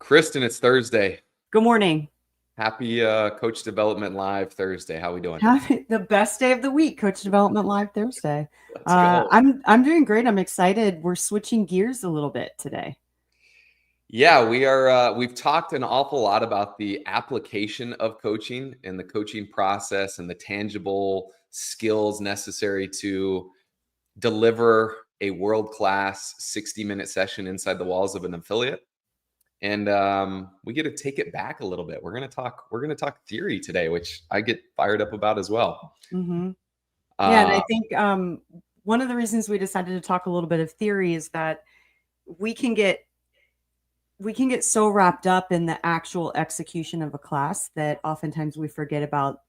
Kristin, it's Thursday. Good morning. Happy Coach Development Live Thursday. How we doing? The best day of the week, Coach Development Live Thursday. Let's go. I'm doing great. I'm excited. We're switching gears a little bit today. Yeah, we are. We've talked an awful lot about the application of coaching and the coaching process and the tangible skills necessary to deliver a world-class 60-minute session inside the walls of an affiliate. And we get to take it back a little bit. We're gonna talk theory today, which I get fired up about as well. Mm-hmm. Yeah, and I think one of the reasons we decided to talk a little bit of theory is that we can get so wrapped up in the actual execution of a class that oftentimes we forget about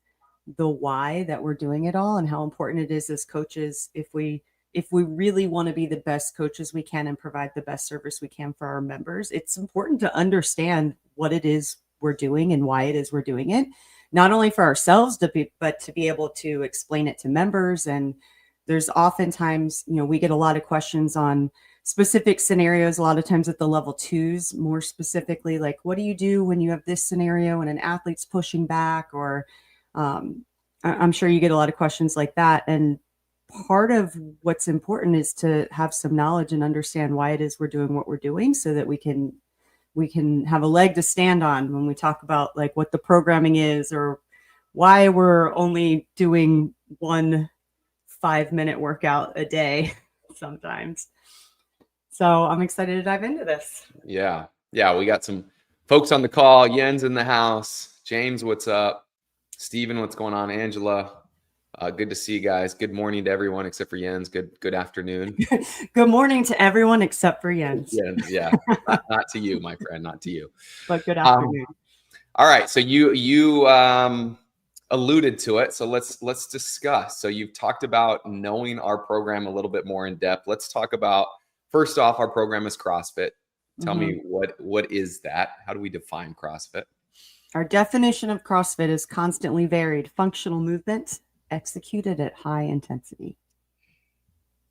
the why that we're doing it all and how important it is as coaches if we really want to be the best coaches we can and provide the best service we can for our members. It's important to understand what it is we're doing and why it is we're doing it, not only for ourselves, but to be able to explain it to members. And there's oftentimes, we get a lot of questions on specific scenarios, a lot of times at the level 2s, more specifically, like, what do you do when you have this scenario and an athlete's pushing back? Or I'm sure you get a lot of questions like that. And part of what's important is to have some knowledge and understand why it is we're doing what we're doing so that we can have a leg to stand on when we talk about like what the programming is or why we're only doing 1 5-minute workout a day sometimes. So I'm excited to dive into this. Yeah. We got some folks on the call. Yen's in the house. James, what's up? Steven, what's going on? Angela. Good to see you guys. Good morning to everyone except for Jens. Good afternoon. Good morning to everyone except for Jens. Yeah. not to you, my friend. Not to you. But good afternoon. All right. So you alluded to it. So let's discuss. So you've talked about knowing our program a little bit more in depth. Let's talk about, first off, our program is CrossFit. Tell me what is that? How do we define CrossFit? Our definition of CrossFit is constantly varied functional movement executed at high intensity.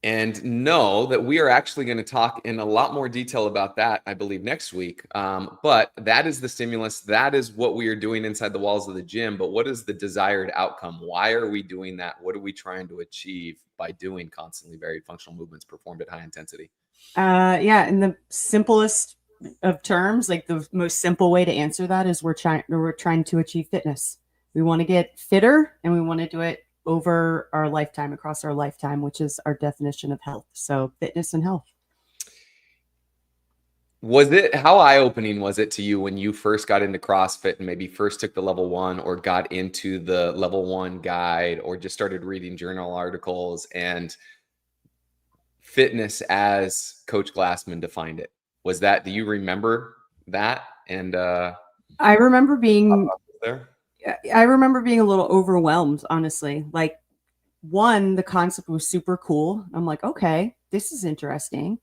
And know that we are actually going to talk in a lot more detail about that, I believe, next week. But that is the stimulus. That is what we are doing inside the walls of the gym. But what is the desired outcome? Why are we doing that? What are we trying to achieve by doing constantly varied functional movements performed at high intensity? In the simplest of terms, like the most simple way to answer that is we're trying to achieve fitness. We want to get fitter and we want to do it over our lifetime, across our lifetime, which is our definition of health. So fitness and health. How eye-opening was it to you when you first got into CrossFit and maybe first took the level 1 or got into the level 1 guide or just started reading journal articles and fitness as Coach Glassman defined it? Do you remember that? And I remember being there. I remember being a little overwhelmed, honestly. Like, one, the concept was super cool. I'm like, okay, this is interesting.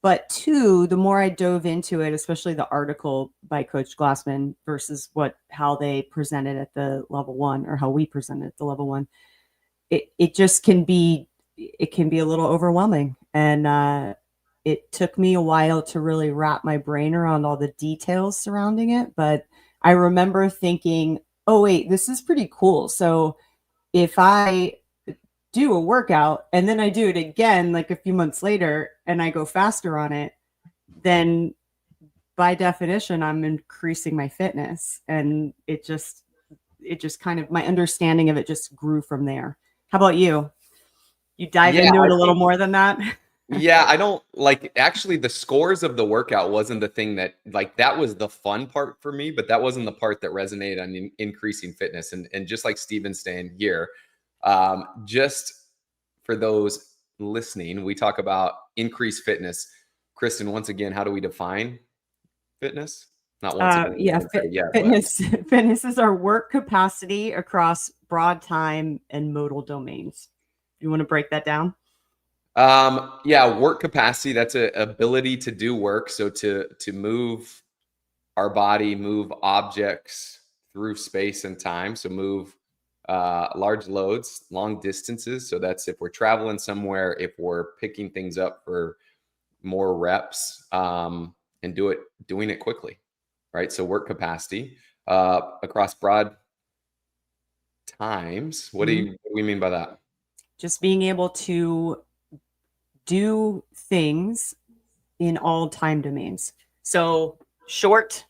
But 2, the more I dove into it, especially the article by Coach Glassman versus how they presented at the level 1 or how we presented at the level 1, it just can be a little overwhelming. And it took me a while to really wrap my brain around all the details surrounding it. But I remember thinking, oh, wait, this is pretty cool. So if I do a workout and then I do it again, like a few months later, and I go faster on it, then by definition, I'm increasing my fitness. And it just kind of, my understanding of it just grew from there. How about you? You dive into it a little more than that? Yeah, I don't actually the scores of the workout wasn't the thing that that was the fun part for me, but that wasn't the part that resonated on increasing fitness. And just like Steven's saying here, just for those listening, we talk about increased fitness. Kristin, once again, how do we define fitness? Not once again. Fitness is our work capacity across broad time and modal domains. You want to break that down? Work capacity, that's an ability to do work. So to move our body, move objects through space and time. So move large loads, long distances. So that's if we're traveling somewhere, if we're picking things up for more reps, and doing it quickly. right? So work capacity across broad times. What do we mean by that? Just being able to do things in all time domains. So short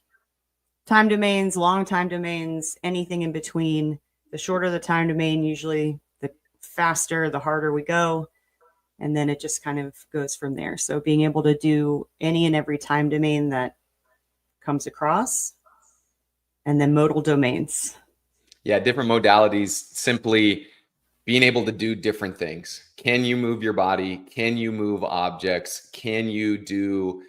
time domains, long time domains, anything in between. The shorter the time domain, usually the faster, the harder we go. And then it just kind of goes from there. So being able to do any and every time domain that comes across, and then modal domains. Yeah, different modalities, simply being able to do different things. Can you move your body? Can you move objects? Can you do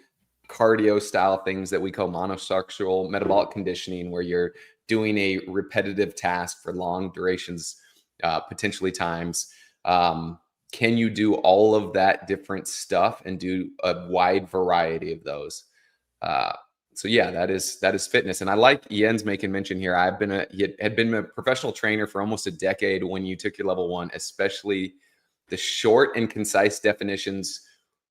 cardio style things that we call monostructural metabolic conditioning, where you're doing a repetitive task for long durations, potentially times? Can you do all of that different stuff and do a wide variety of those? So yeah, that is fitness. And I like Jens making mention here. He had been a professional trainer for almost a decade when you took your level 1, especially the short and concise definitions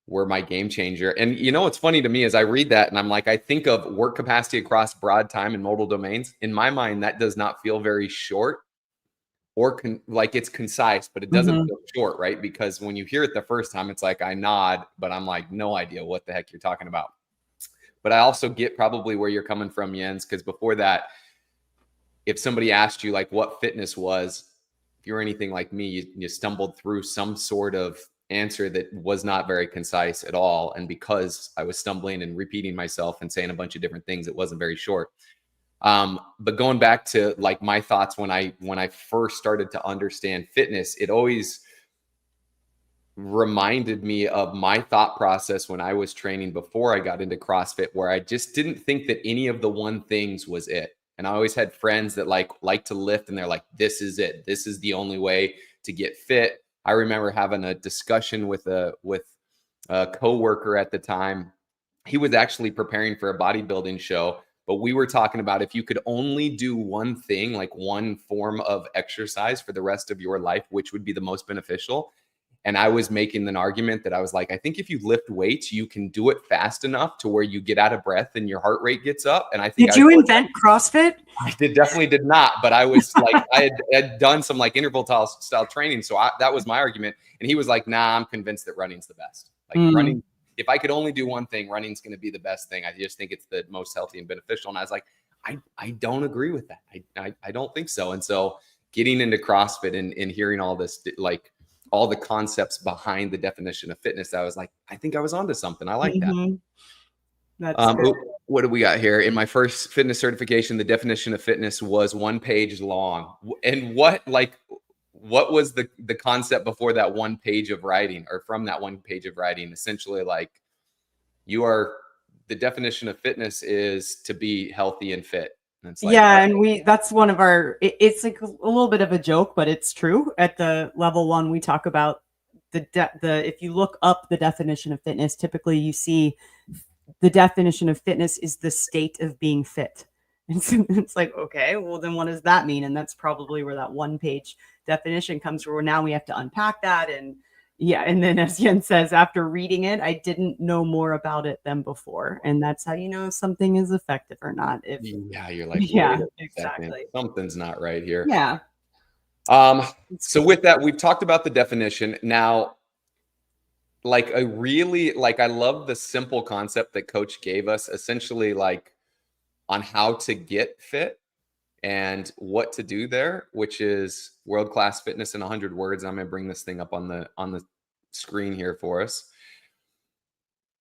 were my game changer. And you know, what's funny to me is I read that and I'm like, I think of work capacity across broad time and modal domains. In my mind, that does not feel very short or like it's concise, but it doesn't feel short, right? Because when you hear it the first time, it's like I nod, but I'm like, no idea what the heck you're talking about. But I also get probably where you're coming from, Jens, because before that, if somebody asked you like what fitness was, if you're anything like me, you stumbled through some sort of answer that was not very concise at all. And because I was stumbling and repeating myself and saying a bunch of different things, it wasn't very short. But going back to like my thoughts when I first started to understand fitness, it always reminded me of my thought process when I was training before I got into CrossFit, where I just didn't think that any of the one things was it. And I always had friends that like to lift and they're like, this is it. This is the only way to get fit. I remember having a discussion with a coworker at the time. He was actually preparing for a bodybuilding show, but we were talking about if you could only do one thing, like one form of exercise for the rest of your life, which would be the most beneficial. And I was making an argument that I was like, I think if you lift weights, you can do it fast enough to where you get out of breath and your heart rate gets up. And I think did you invent CrossFit? I definitely did not, but I was like, I had done some like interval style training. So that was my argument. And he was like, nah, I'm convinced that running's the best. Like running, if I could only do one thing, running's going to be the best thing. I just think it's the most healthy and beneficial. And I was like, I don't agree with that. I don't think so. And so getting into CrossFit and hearing all this, like, all the concepts behind the definition of fitness, I was like, I think I was onto something. I like that. That's what do we got here? In my first fitness certification, the definition of fitness was 1 page long. And what was the concept before that 1 page of writing, or from that 1 page of writing? Essentially, like, the definition of fitness is to be healthy and fit. And it's like, and that's one of our, it's like a little bit of a joke, but it's true. At the level 1, we talk about if you look up the definition of fitness, typically you see the definition of fitness is the state of being fit. And so it's like, okay, well then what does that mean? And that's probably where that 1 page definition comes from, where now we have to unpack that. And yeah, and then as Jens says, after reading it, I didn't know more about it than before. And that's how you know if something is effective or not. You're like, yeah, exactly. Something's not right here. Yeah. So with that, we've talked about the definition. Now, like, I love the simple concept that Coach gave us, essentially, like, on how to get fit and what to do there, which is world-class fitness in 100 words. I'm going to bring this thing up on the screen here for us.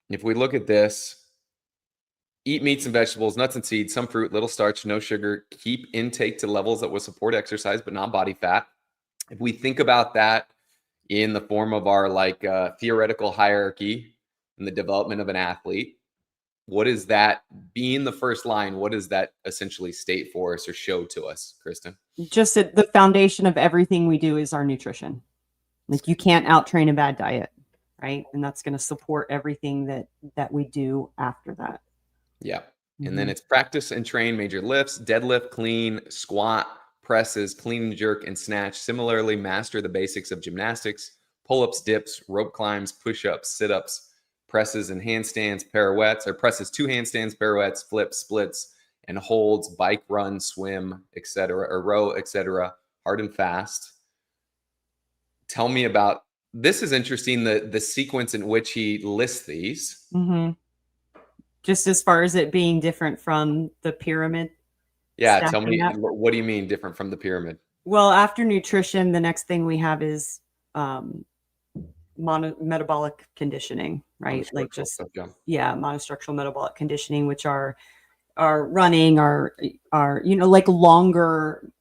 If we look at this, eat meats and vegetables, nuts and seeds, some fruit, little starch, no sugar, keep intake to levels that will support exercise, but not body fat. If we think about that in the form of our theoretical hierarchy in the development of an athlete, what is that, being the first line, what does that essentially state for us or show to us, Kristin? Just that the foundation of everything we do is our nutrition. Like, you can't out-train a bad diet, right? And that's going to support everything that we do after that. Yeah. And then it's practice and train major lifts, deadlift, clean, squat, presses, clean and jerk, and snatch. Similarly, master the basics of gymnastics, pull-ups, dips, rope climbs, push-ups, sit-ups, presses and handstands, pirouettes, or presses to handstands, pirouettes, flips, splits, and holds, bike, run, swim, etc., or row, etc., hard and fast. Tell me about, this is interesting, the sequence in which he lists these. Mm-hmm. Just as far as it being different from the pyramid. Yeah, tell me, what do you mean different from the pyramid? Well, after nutrition, the next thing we have is metabolic conditioning, right? Like just monostructural metabolic conditioning, which are running, are like longer,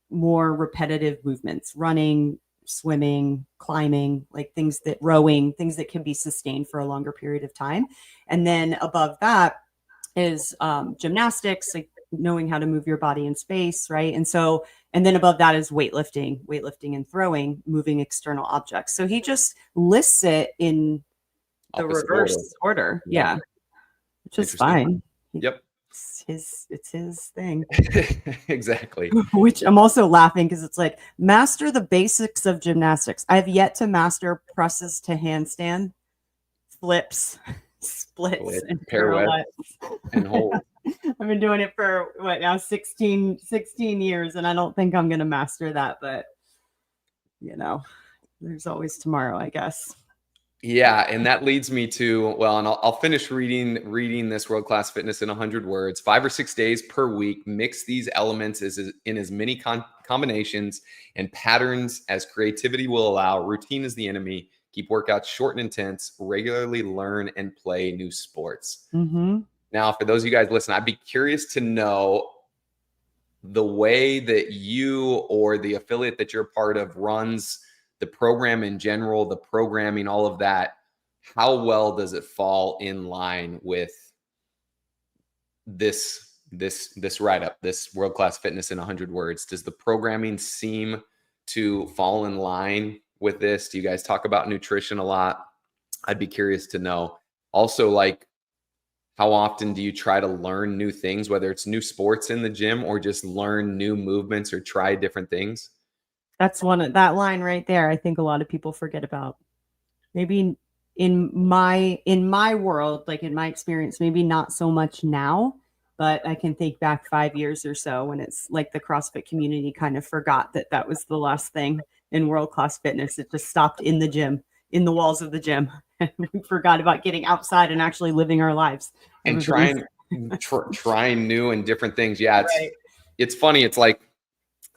more repetitive movements, running, swimming, climbing, like rowing, things that can be sustained for a longer period of time. And then above that is gymnastics, like knowing how to move your body in space, right? And then above that is weightlifting and throwing, moving external objects. So he just lists it in the reverse order. Yeah. Which is fine. Yep. It's his thing. Exactly. Which I'm also laughing because it's like, master the basics of gymnastics. I've yet to master presses to handstand, flips, splits, and pirouettes. And hold. I've been doing it for 16 years, and I don't think I'm going to master that, but there's always tomorrow, I guess. Yeah, and that leads me to, well, and I'll finish reading this World Class Fitness in 100 words. 5 or 6 days per week, mix these elements in as many combinations and patterns as creativity will allow. Routine is the enemy. Keep workouts short and intense. Regularly learn and play new sports. Mm-hmm. Now, for those of you guys listening, I'd be curious to know the way that you or the affiliate that you're part of runs the program in general, the programming, all of that. How well does it fall in line with this write-up, this World Class Fitness in 100 words? Does the programming seem to fall in line with this? Do you guys talk about nutrition a lot? I'd be curious to know. Also, like, how often do you try to learn new things, whether it's new sports in the gym or just learn new movements or try different things? That's that line right there. I think a lot of people forget about. Maybe in my world, like in my experience, maybe not so much now, but I can think back 5 years or so when it's like the CrossFit community kind of forgot that was the last thing in World Class Fitness. It just stopped in the gym, in the walls of the gym. And we forgot about getting outside and actually living our lives. And trying new and different things. Yeah, it's funny. It's like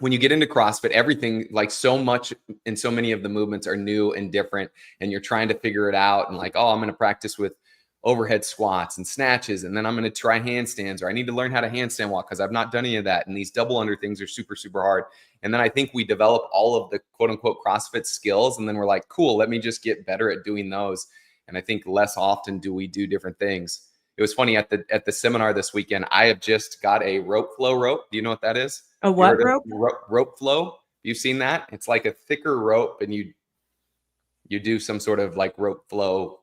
when you get into CrossFit, everything, like so much and so many of the movements are new and different, and you're trying to figure it out. And like, oh, I'm going to practice with overhead squats and snatches, and then I'm going to try handstands, or I need to learn how to handstand walk because I've not done any of that. And these double under things are super, super hard. And then I think we develop all of the quote unquote CrossFit skills, and then we're like, cool, let me just get better at doing those. And I think less often do we do different things. It was funny at the seminar this weekend. I have just got a rope flow rope. Do you know what that is? A what rope? Rope flow. You've seen that? It's like a thicker rope, and you do some sort of like rope flow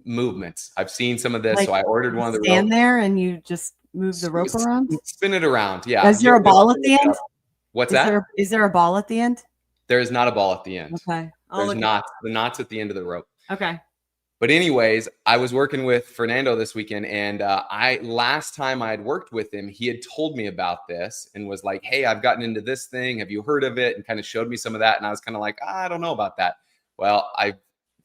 movements. I've seen some of this, so I ordered one of the ropes. Stand there and you just move the rope around? Spin it around, yeah. Is there a ball at the end? What's that? Is there a ball at the end? There is not a ball at the end. Okay. There's not. The knot's at the end of the rope. Okay. But anyways, I was working with Fernando this weekend, and last time I had worked with him, he had told me about this and was like, hey, I've gotten into this thing. Have you heard of it? And kind of showed me some of that. And I was kind of like, I don't know about that. Well, I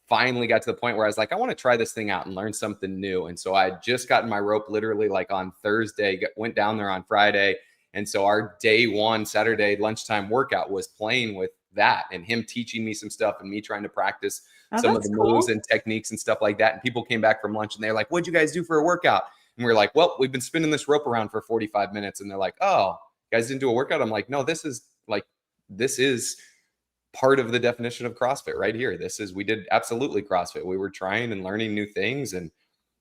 finally got to the point where I was like, I want to try this thing out and learn something new. And so I had just gotten my rope literally like on Thursday, went down there on Friday. And so our day one Saturday lunchtime workout was playing with that and him teaching me some stuff and me trying to practice some of the moves and techniques and stuff like that. And people came back from lunch and they're like, what'd you guys do for a workout? And we're like, well, we've been spinning this rope around for 45 minutes. And they're like, oh, you guys didn't do a workout? I'm like, no, this is part of the definition of CrossFit right here. We did absolutely CrossFit. We were trying and learning new things. And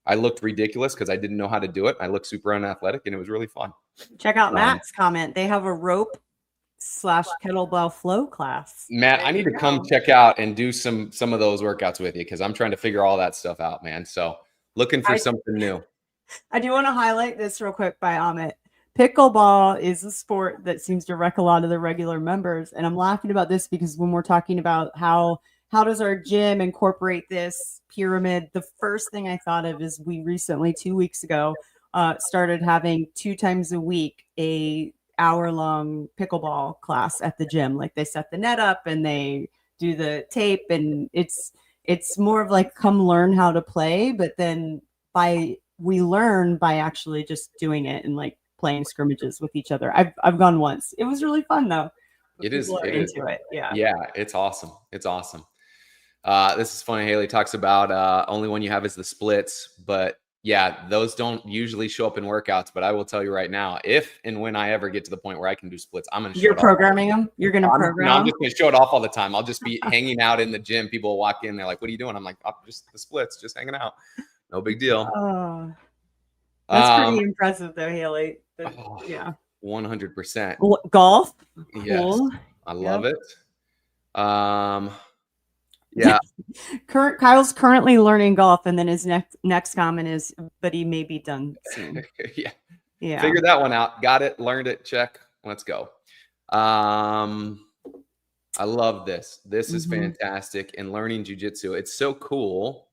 I looked ridiculous because I didn't know how to do it. I looked super unathletic and it was really fun. Check out Matt's comment. They have a rope /kettlebell flow class. Matt, I need to come check out and do some of those workouts with you because I'm trying to figure all that stuff out, man. So looking for something new. I do want to highlight this real quick by Amit. Pickleball is a sport that seems to wreck a lot of the regular members. And I'm laughing about this because when we're talking about how does our gym incorporate this pyramid, the first thing I thought of is we recently, 2 weeks ago, started having 2 times a week a hour-long pickleball class at the gym. Like they set the net up and they do the tape, and it's more of like, come learn how to play, but then we learn by actually just doing it and like playing scrimmages with each other. I've gone once. It was really fun though. It is. It is into it. Yeah. Yeah. It's awesome. It's awesome. This is funny. Haley talks about only one you have is the splits, but yeah, those don't usually show up in workouts. But I will tell you right now, if and when I ever get to the point where I can do splits, I'm going to show You're programming them? You're going to program? No, I'm just going to show it off all the time. I'll just be hanging out in the gym. People will walk in. They're like, what are you doing? I'm like, oh, just the splits, just hanging out. No big deal. Oh, that's pretty impressive though, Haley. Yeah. 100%. Golf? Yes. Cool. I love it. Yeah. Kyle's currently learning golf, and then his next comment is, but he may be done soon. Yeah. Figure that one out. Got it. Learned it. Check. Let's go. I love this. This is fantastic. And learning jiu-jitsu. It's so cool.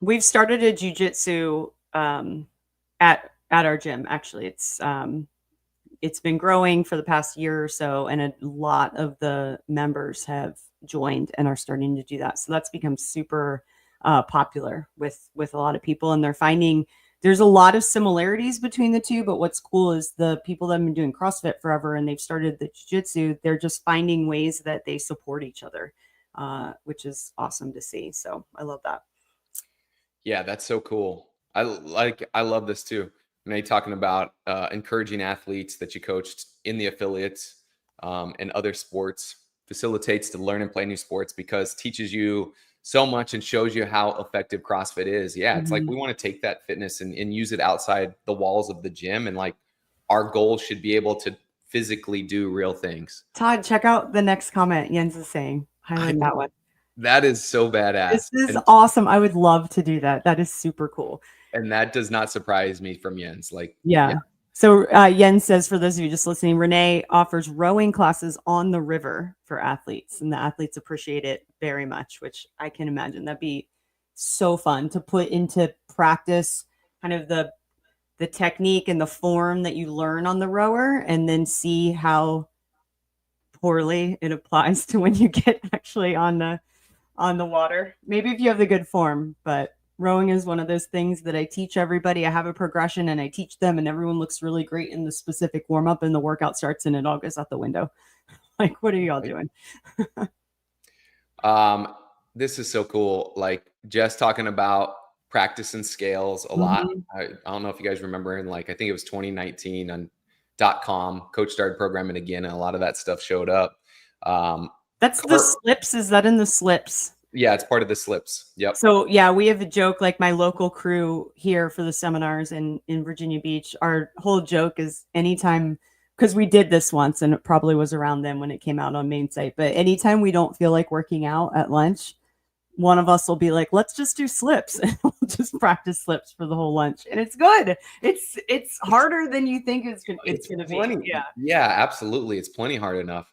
We've started a jiu-jitsu at our gym. Actually, it's been growing for the past year or so, and a lot of the members have joined and are starting to do that. So that's become super popular with a lot of people, and they're finding there's a lot of similarities between the two. But what's cool is the people that have been doing CrossFit forever and they've started the jiu-jitsu, they're just finding ways that they support each other, which is awesome to see. So I love that. Yeah, that's so cool. I love this too. Now you're talking about encouraging athletes that you coached in the affiliates and other sports, facilitates to learn and play new sports because teaches you so much and shows you how effective CrossFit is. Yeah, it's like we want to take that fitness and use it outside the walls of the gym. And like our goal should be able to physically do real things. Todd, check out the next comment Jens is saying. Highlight that one. That is so badass. This is awesome. I would love to do that. That is super cool. And that does not surprise me from Jens. Like, yeah. So Jens says, for those of you just listening, Renee offers rowing classes on the river for athletes, and the athletes appreciate it very much, which I can imagine that'd be so fun to put into practice, kind of the technique and the form that you learn on the rower, and then see how poorly it applies to when you get actually on the water. Maybe if you have the good form, but rowing is one of those things that I teach everybody. I have a progression and I teach them, and everyone looks really great in the specific warm up, and the workout starts and it all goes out the window. Like, what are y'all doing? This is so cool. Like just talking about practice and scales a lot. I don't know if you guys remember in like, I think it was 2019 on .com, coach started programming again, and a lot of that stuff showed up. That's the slips. Is that in the slips? Yeah, it's part of the slips. Yep. So yeah, we have a joke, like my local crew here for the seminars in Virginia Beach, our whole joke is anytime, because we did this once and it probably was around then when it came out on main site, but anytime we don't feel like working out at lunch, one of us will be like, let's just do slips, and we'll just practice slips for the whole lunch. And it's good. It's harder than you think it's gonna be. Yeah, absolutely. It's plenty hard enough.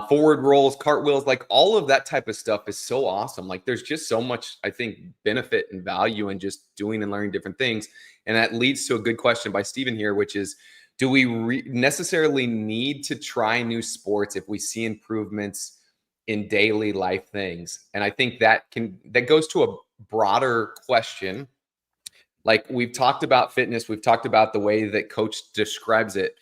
Forward rolls, cartwheels, like all of that type of stuff is so awesome. Like there's just so much, I think, benefit and value in just doing and learning different things. And that leads to a good question by Steven here, which is, do we necessarily need to try new sports if we see improvements in daily life things? And I think that goes to a broader question. Like we've talked about fitness, we've talked about the way that coach describes it.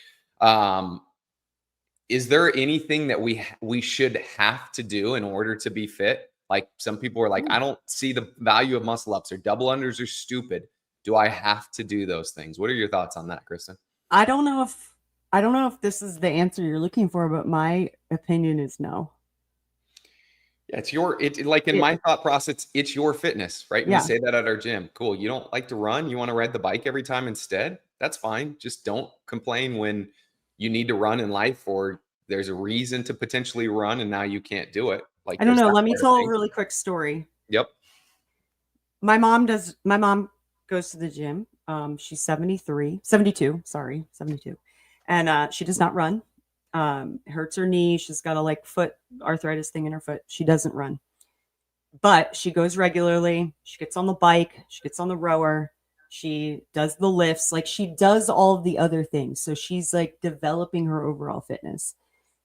Is there anything that we should have to do in order to be fit? Like some people are like, I don't see the value of muscle ups, or double unders are stupid. Do I have to do those things? What are your thoughts on that, Kristin? I don't know if this is the answer you're looking for, but my opinion is no. Yeah, my thought process, it's your fitness, right? We say that at our gym. Cool. You don't like to run. You want to ride the bike every time instead. That's fine. Just don't complain when you need to run in life, or there's a reason to potentially run and now you can't do it. Like, I don't know. Let me tell a really quick story. Yep. My mom goes to the gym. She's 72. And she does not run. Hurts her knee. She's got a foot arthritis thing in her foot. She doesn't run, but she goes regularly. She gets on the bike. She gets on the rower. She does the lifts, like she does all of the other things. So she's like developing her overall fitness.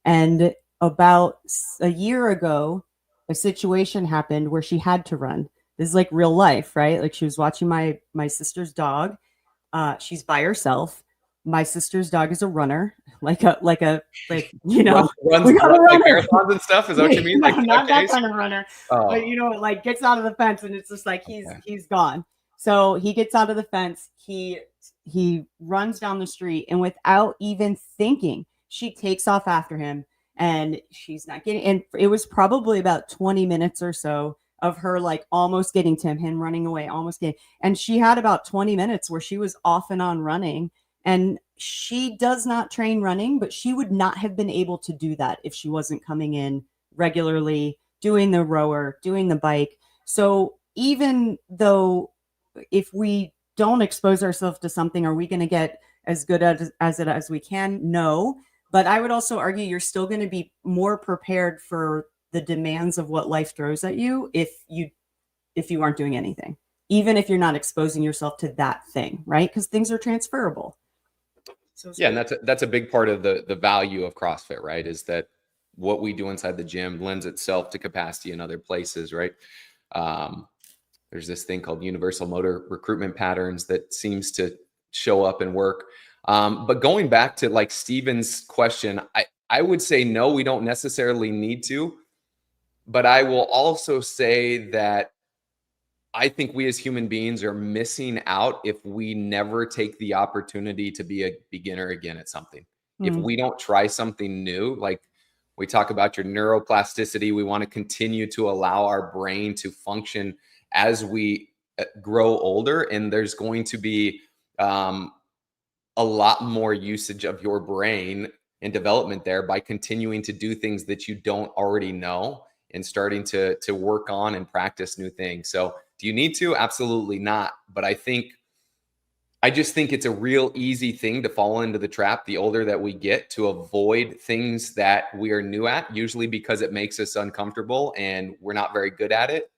And about a year ago, a situation happened where she had to run. This is like real life, right? Like she was watching my sister's dog. She's by herself. My sister's dog is a runner, like you know, runs we got a like runner. marathons and stuff. Is that what you mean? No, Like not that 5Ks? kind of runner, Oh, but you know, like gets out of the fence and it's just like he's gone. So he gets out of the fence. He runs down the street, and without even thinking, she takes off after him, and she's not getting. And it was probably about 20 minutes or so of her like almost getting to him running away, almost getting. And she had about 20 minutes where she was off and on running. And she does not train running, but she would not have been able to do that if she wasn't coming in regularly, doing the rower, doing the bike. So even though if we don't expose ourselves to something, are we going to get as good as it as we can? No. But I would also argue you're still going to be more prepared for the demands of what life throws at you if you aren't doing anything, even if you're not exposing yourself to that thing, right? Because things are transferable. So yeah, and that's a big part of the value of CrossFit, right? Is that what we do inside the gym lends itself to capacity in other places, right? There's this thing called universal motor recruitment patterns that seems to show up and work. But going back to like Steven's question, I would say no, we don't necessarily need to. But I will also say that I think we as human beings are missing out if we never take the opportunity to be a beginner again at something. If we don't try something new, like we talk about your neuroplasticity, we want to continue to allow our brain to function as we grow older. And there's going to be a lot more usage of your brain and development there by continuing to do things that you don't already know and starting to work on and practice new things. So do you need to? Absolutely not. But I just think it's a real easy thing to fall into the trap the older that we get, to avoid things that we are new at, usually because it makes us uncomfortable and we're not very good at it.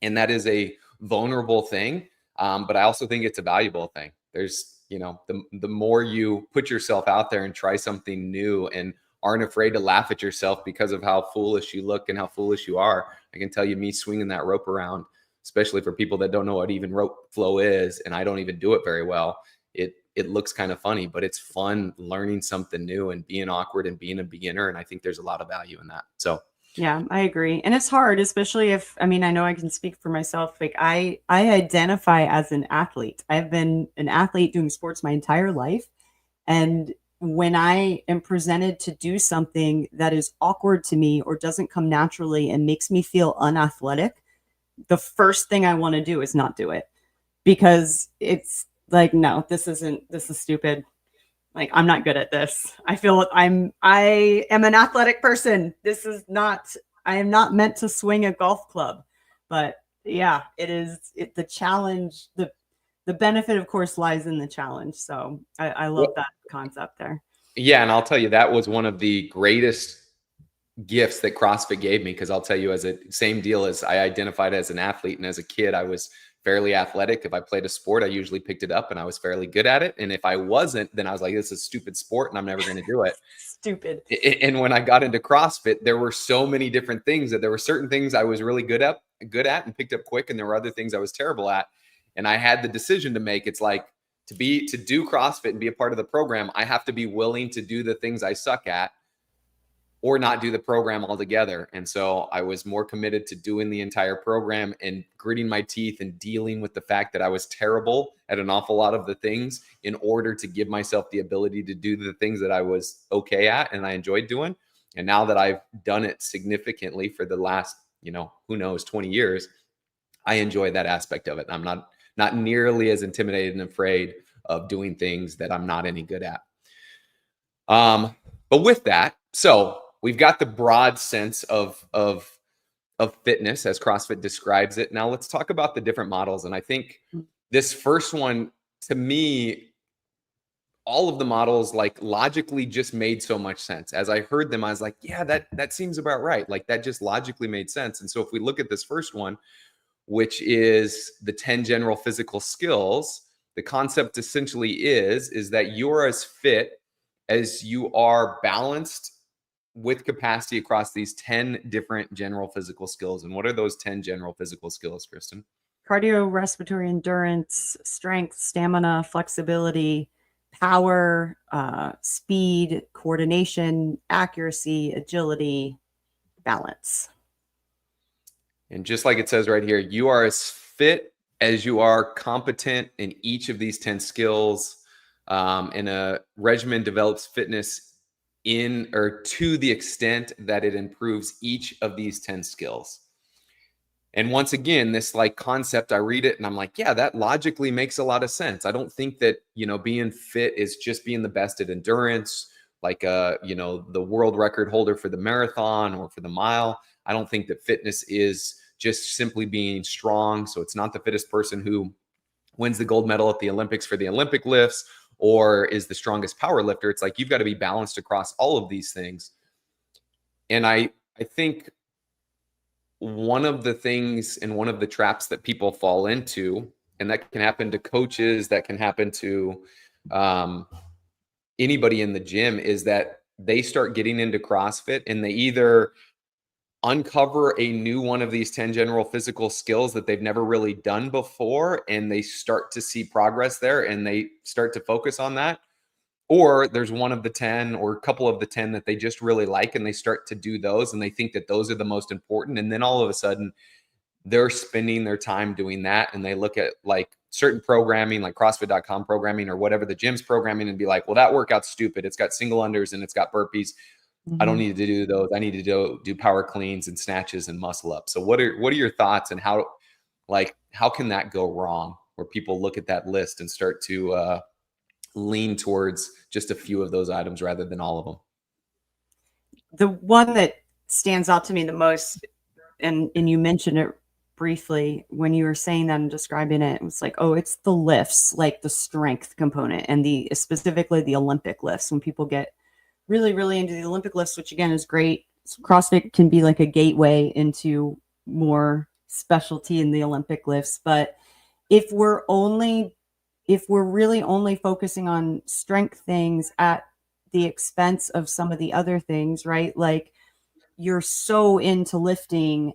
And that is a vulnerable thing. But I also think it's a valuable thing. There's, you know, the more you put yourself out there and try something new and aren't afraid to laugh at yourself because of how foolish you look and how foolish you are. I can tell you, me swinging that rope around, especially for people that don't know what even rope flow is, and I don't even do it very well, it looks kind of funny, but it's fun learning something new and being awkward and being a beginner. And I think there's a lot of value in that. So yeah, I agree. And it's hard, especially if, I mean, I know I can speak for myself. Like I identify as an athlete. I've been an athlete doing sports my entire life. And when I am presented to do something that is awkward to me or doesn't come naturally and makes me feel unathletic, the first thing I want to do is not do it, because it's like, no, this is stupid. Like, I'm not good at this. I feel I am an athletic person. I am not meant to swing a golf club. But yeah, the challenge, the benefit, of course, lies in the challenge. So I love that concept there. Yeah. And I'll tell you, that was one of the greatest gifts that CrossFit gave me, because I'll tell you, same deal as I identified as an athlete. And as a kid, I was fairly athletic. If I played a sport, I usually picked it up and I was fairly good at it. And if I wasn't, then I was like, this is a stupid sport and I'm never going to do it. Stupid. And when I got into CrossFit, there were so many different things that there were certain things I was really good at and picked up quick. And there were other things I was terrible at. And I had the decision to make. It's like, to do CrossFit and be a part of the program, I have to be willing to do the things I suck at, or not do the program altogether. And so I was more committed to doing the entire program and gritting my teeth and dealing with the fact that I was terrible at an awful lot of the things in order to give myself the ability to do the things that I was okay at and I enjoyed doing. And now that I've done it significantly for the last, who knows, 20 years, I enjoy that aspect of it. I'm not nearly as intimidated and afraid of doing things that I'm not any good at. But with that, so we've got the broad sense of fitness as CrossFit describes it. Now let's talk about the different models. And I think this first one, to me, all of the models like logically just made so much sense. As I heard them, I was like, yeah, that seems about right. Like that just logically made sense. And so if we look at this first one, which is the 10 general physical skills, the concept essentially is that you're as fit as you are balanced with capacity across these 10 different general physical skills. And what are those 10 general physical skills, Kristin? Cardiorespiratory endurance, strength, stamina, flexibility, power, speed, coordination, accuracy, agility, balance. And just like it says right here, you are as fit as you are competent in each of these 10 skills. And a regimen develops fitness in or to the extent that it improves each of these 10 skills. And once again, this like concept, I read it and I'm like, yeah, that logically makes a lot of sense. I don't think that, being fit is just being the best at endurance, like, the world record holder for the marathon or for the mile. I don't think that fitness is just simply being strong. So it's not the fittest person who wins the gold medal at the Olympics for the Olympic lifts or is the strongest power lifter. It's like, you've got to be balanced across all of these things. And I think one of the things and one of the traps that people fall into, and that can happen to coaches, that can happen to anybody in the gym, is that they start getting into CrossFit and they either uncover a new one of these 10 general physical skills that they've never really done before, and they start to see progress there and they start to focus on that. Or there's one of the 10 or a couple of the 10 that they just really like and they start to do those and they think that those are the most important. And then all of a sudden they're spending their time doing that. And they look at like certain programming, like CrossFit.com programming or whatever the gym's programming, and be like, well, that workout's stupid. It's got single unders and it's got burpees. I don't need to do those. I need to do power cleans and snatches and muscle ups. So what are your thoughts, and how can that go wrong where people look at that list and start to lean towards just a few of those items rather than all of them? The one that stands out to me the most, and you mentioned it briefly when you were saying that and describing it, it was like, oh, it's the lifts, like the strength component, and specifically the Olympic lifts. When people get really, really into the Olympic lifts, which again is great. CrossFit can be like a gateway into more specialty in the Olympic lifts. But if we're really only focusing on strength things at the expense of some of the other things, right? Like, you're so into lifting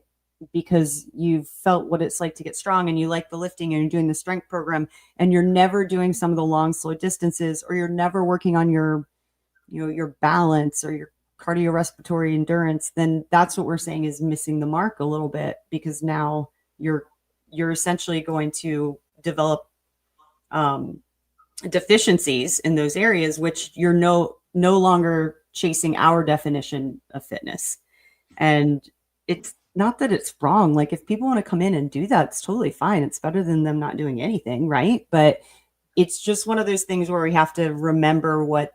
because you've felt what it's like to get strong and you like the lifting and you're doing the strength program, and you're never doing some of the long, slow distances, or you're never working on your balance or your cardiorespiratory endurance, then that's what we're saying is missing the mark a little bit, because now you're essentially going to develop deficiencies in those areas, which you're no longer chasing our definition of fitness. And it's not that it's wrong. Like, if people want to come in and do that, it's totally fine. It's better than them not doing anything, right? But it's just one of those things where we have to remember what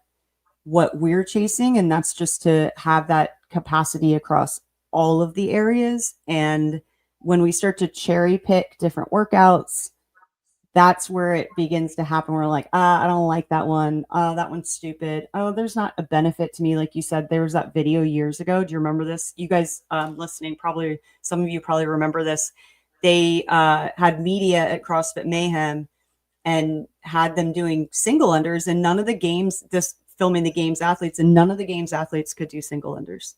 we're chasing, and that's just to have that capacity across all of the areas. And when we start to cherry pick different workouts, that's where it begins to happen. We're like, I don't like that one. That one's stupid. Oh, there's not a benefit to me. Like you said, there was that video years ago. Do you remember this? You guys listening, probably some of you probably remember this. They had media at CrossFit Mayhem and had them doing single unders, and none of the games, filming the games athletes, and none of the games athletes could do single unders.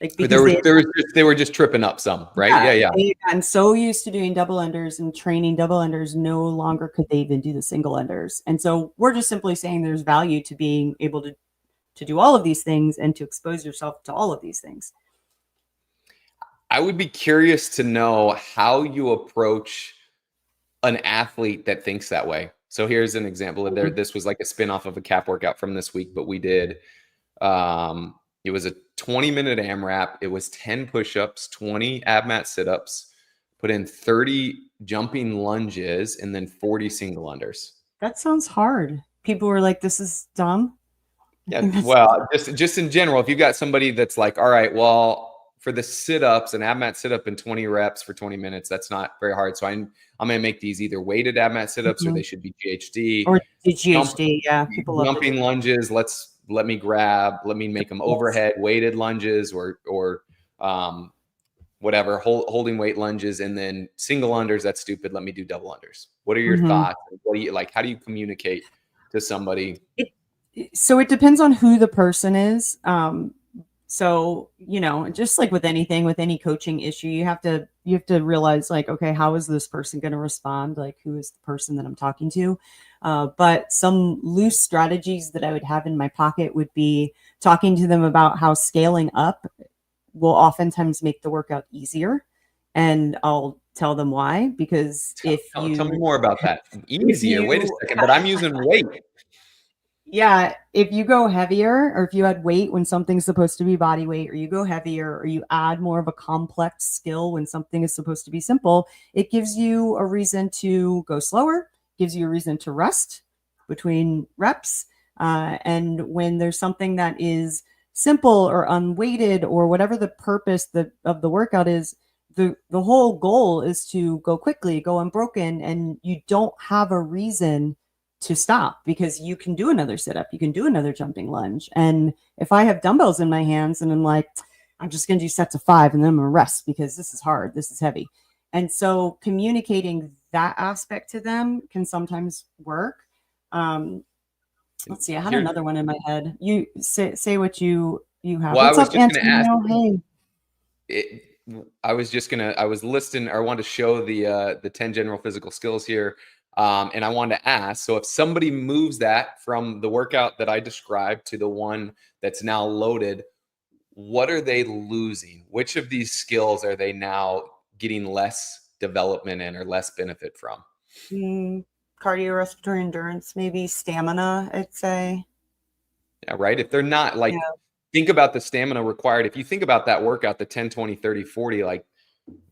Like, they were just tripping up some, right? Yeah. I'm so used to doing double unders and training double unders, no longer could they even do the single unders. And so we're just simply saying there's value to being able to do all of these things and to expose yourself to all of these things. I would be curious to know how you approach an athlete that thinks that way. So here's an example of there. This was like a spin-off of a cap workout from this week, but we did, it was a 20-minute AMRAP. It was 10 push-ups, 20 ab mat sit-ups, put in 30 jumping lunges, and then 40 single unders. That sounds hard. People were like, this is dumb. Yeah, well, just in general, if you've got somebody that's like, all right, well, for the sit-ups, an ab mat sit-up in 20 reps for 20 minutes, that's not very hard. So I'm going to make these either weighted ab mat sit-ups or they should be GHD. Or GHD, yeah. People jumping lunges, let me make them overhead weighted lunges or whatever, holding weight lunges, and then single unders, that's stupid, let me do double unders. What are your thoughts? What do you like? How do you communicate to somebody? So it depends on who the person is. So, just like with anything, with any coaching issue, you have to realize, like, okay, how is this person going to respond? Like, who is the person that I'm talking to? But some loose strategies that I would have in my pocket would be talking to them about how scaling up will oftentimes make the workout easier. And I'll tell them why, because tell me more about that. Easier. Wait a second, but I'm using weight. Yeah, if you go heavier, or if you add weight when something's supposed to be body weight, or you go heavier, or you add more of a complex skill when something is supposed to be simple, it gives you a reason to go slower, gives you a reason to rest between reps. And when there's something that is simple or unweighted, or whatever the purpose of the workout is, the whole goal is to go quickly, go unbroken, and you don't have a reason to stop, because you can do another sit-up, you can do another jumping lunge. And if I have dumbbells in my hands and I'm like, I'm just going to do sets of 5 and then I'm going to rest because this is hard, this is heavy. And so communicating that aspect to them can sometimes work. Let's see, I had another one in my head. You say what you have. Well, What's up, Antonio? Hey. I was listing, or I wanted to show the 10 general physical skills here. And I wanted to ask, so if somebody moves that from the workout that I described to the one that's now loaded, what are they losing? Which of these skills are they now getting less development in or less benefit from? Cardiorespiratory endurance, maybe stamina, I'd say. Yeah, right. If they're not like, think about the stamina required. If you think about that workout, the 10, 20, 30, 40, like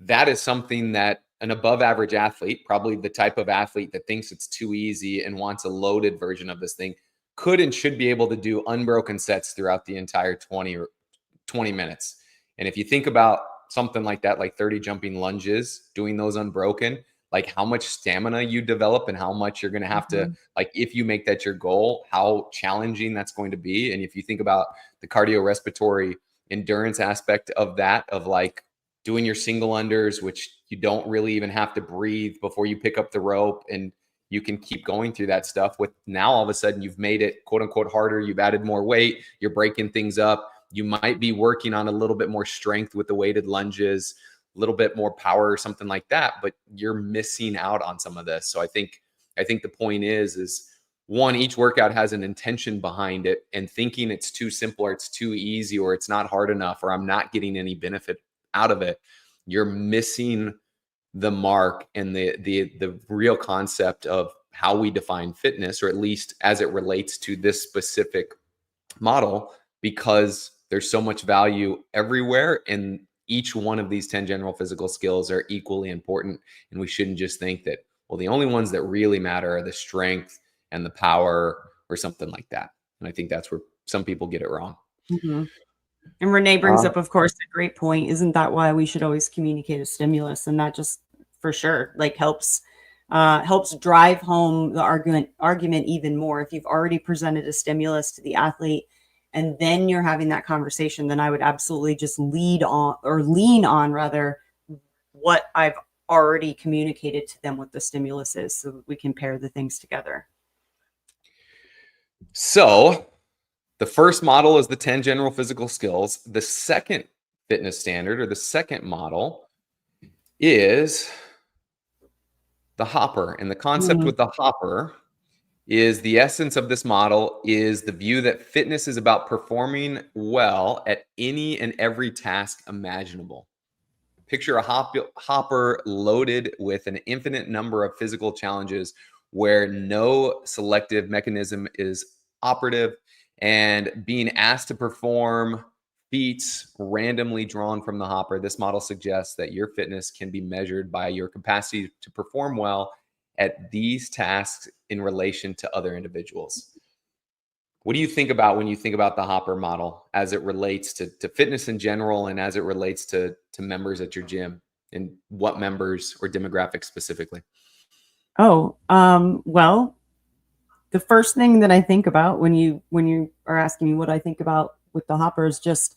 that is something that an above average athlete, probably the type of athlete that thinks it's too easy and wants a loaded version of this thing, could and should be able to do unbroken sets throughout the entire 20 minutes. And if you think about something like that, like 30 jumping lunges, doing those unbroken, like how much stamina you develop and how much you're going to have to, like, if you make that your goal, how challenging that's going to be. And if you think about the cardiorespiratory endurance aspect of that, of like doing your single unders, which you don't really even have to breathe before you pick up the rope, and you can keep going through that stuff. With now, all of a sudden, you've made it quote unquote harder. You've added more weight. You're breaking things up. You might be working on a little bit more strength with the weighted lunges, a little bit more power or something like that, but you're missing out on some of this. So I think the point is one, each workout has an intention behind it, and thinking it's too simple or it's too easy or it's not hard enough or I'm not getting any benefit out of it, you're missing the mark and the real concept of how we define fitness, or at least as it relates to this specific model, because there's so much value everywhere, and each one of these 10 general physical skills are equally important. And we shouldn't just think that, well, the only ones that really matter are the strength and the power or something like that. And I think that's where some people get it wrong. And Renee brings up, of course, a great point. Isn't that why we should always communicate a stimulus? And that just for sure like helps drive home the argument even more. If you've already presented a stimulus to the athlete and then you're having that conversation, then I would absolutely just lean on rather what I've already communicated to them what the stimulus is, so that we can pair the things together. So the first model is the 10 general physical skills. The second fitness standard, or the second model, is the hopper. And the concept with the hopper is, the essence of this model is the view that fitness is about performing well at any and every task imaginable. Picture a hopper loaded with an infinite number of physical challenges where no selective mechanism is operative, and being asked to perform feats randomly drawn from the hopper. This model suggests that your fitness can be measured by your capacity to perform well at these tasks in relation to other individuals. What do you think about when you think about the hopper model as it relates to fitness in general, and as it relates to members at your gym, and what members or demographics specifically? Well, the first thing that I think about when you are asking me what I think about with the hopper is just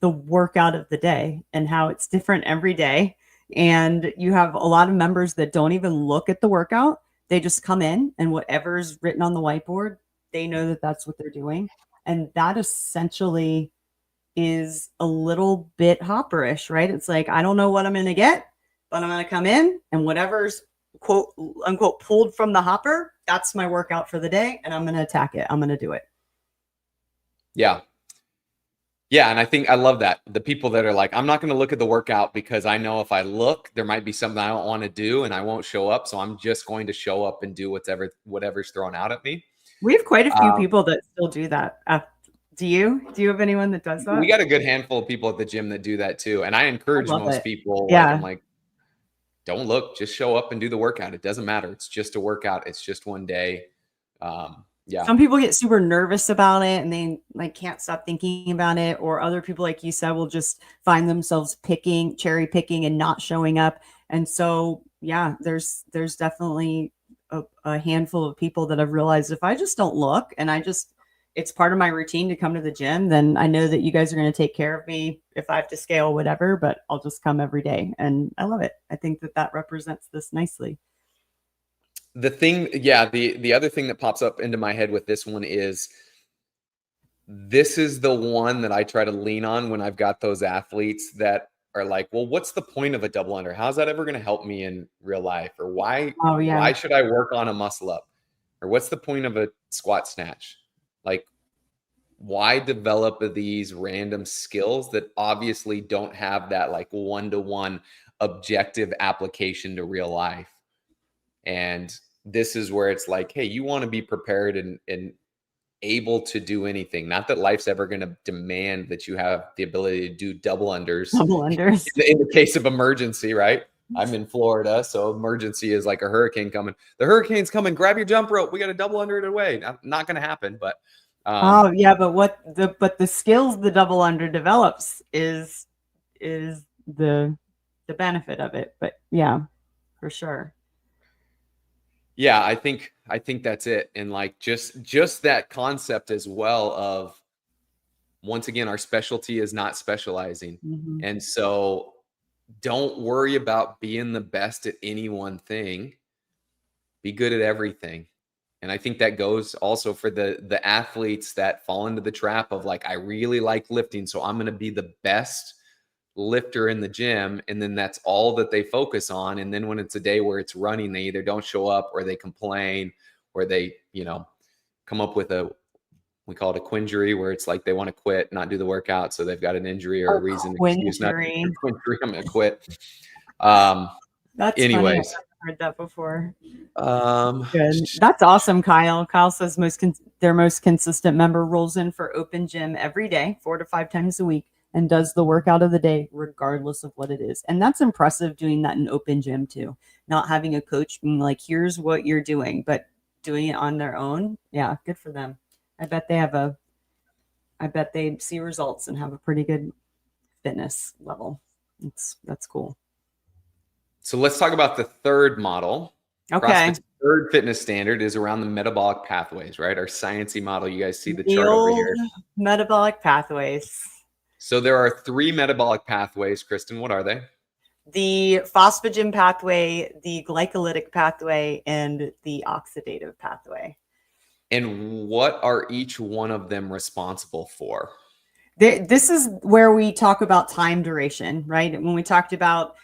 the workout of the day and how it's different every day. And you have a lot of members that don't even look at the workout. They just come in and whatever's written on the whiteboard, they know that that's what they're doing. And that essentially is a little bit hopperish, right? It's like, I don't know what I'm going to get, but I'm going to come in and whatever's quote unquote pulled from the hopper, that's my workout for the day. And I'm going to attack it. I'm going to do it. Yeah. Yeah. And I think I love that. The people that are like, I'm not going to look at the workout because I know if I look, there might be something I don't want to do and I won't show up. So I'm just going to show up and do whatever's thrown out at me. We have quite a few people that still do that. Do you have anyone that does that? We got a good handful of people at the gym that do that too. And I encourage most people, yeah. I'm like, don't look, just show up and do the workout. It doesn't matter. It's just a workout. It's just one day. Yeah. Some people get super nervous about it and they like can't stop thinking about it. Or other people, like you said, will just find themselves cherry picking and not showing up. And so, yeah, there's definitely a handful of people that have realized if I just don't look and it's part of my routine to come to the gym, then I know that you guys are going to take care of me if I have to scale, whatever, but I'll just come every day. And I love it. I think that represents this nicely. The thing, yeah, the other thing that pops up into my head with this one is this is the one that I try to lean on when I've got those athletes that are like, well, what's the point of a double under? How's that ever going to help me in real life? Or why should I work on a muscle up? Or what's the point of a squat snatch? Like, why develop these random skills that obviously don't have that like one-to-one objective application to real life? And this is where it's like, hey, you want to be prepared and able to do anything. Not that life's ever going to demand that you have the ability to do double unders. In the case of emergency, right? I'm in Florida, so emergency is like a hurricane coming. The hurricane's coming. Grab your jump rope. We got a double under it away. Not going to happen, but but the skills the double under develops is the benefit of it. But yeah, for sure. Yeah, I think that's it. And like just that concept as well of, once again, our specialty is not specializing. Mm-hmm. And so don't worry about being the best at any one thing. Be good at everything. And I think that goes also for the athletes that fall into the trap of like, I really like lifting, so I'm going to be the best lifter in the gym. And then that's all that they focus on. And then when it's a day where it's running, they either don't show up or they complain or they, come up with we call it a quinjury, where it's like they want to quit, not do the workout. So they've got an injury or a reason to excuse not to do quinjury. I'm going to quit. That's anyways. Funny. I've heard that before. Good. That's awesome, Kyle. Kyle says their most consistent member rolls in for open gym every day, 4 to 5 times a week, and does the workout of the day regardless of what it is. And that's impressive, doing that in open gym too. Not having a coach being like, here's what you're doing, but doing it on their own. Yeah, good for them. I bet they see results and have a pretty good fitness level. That's cool. So let's talk about the third model. Okay. CrossFit's third fitness standard is around the metabolic pathways, right? Our sciencey model. You guys see the chart over here. Metabolic pathways. So there are 3 metabolic pathways. Kristin, what are they? The phosphagen pathway, the glycolytic pathway, and the oxidative pathway. And what are each one of them responsible for? This is where we talk about time duration, right? When we talked about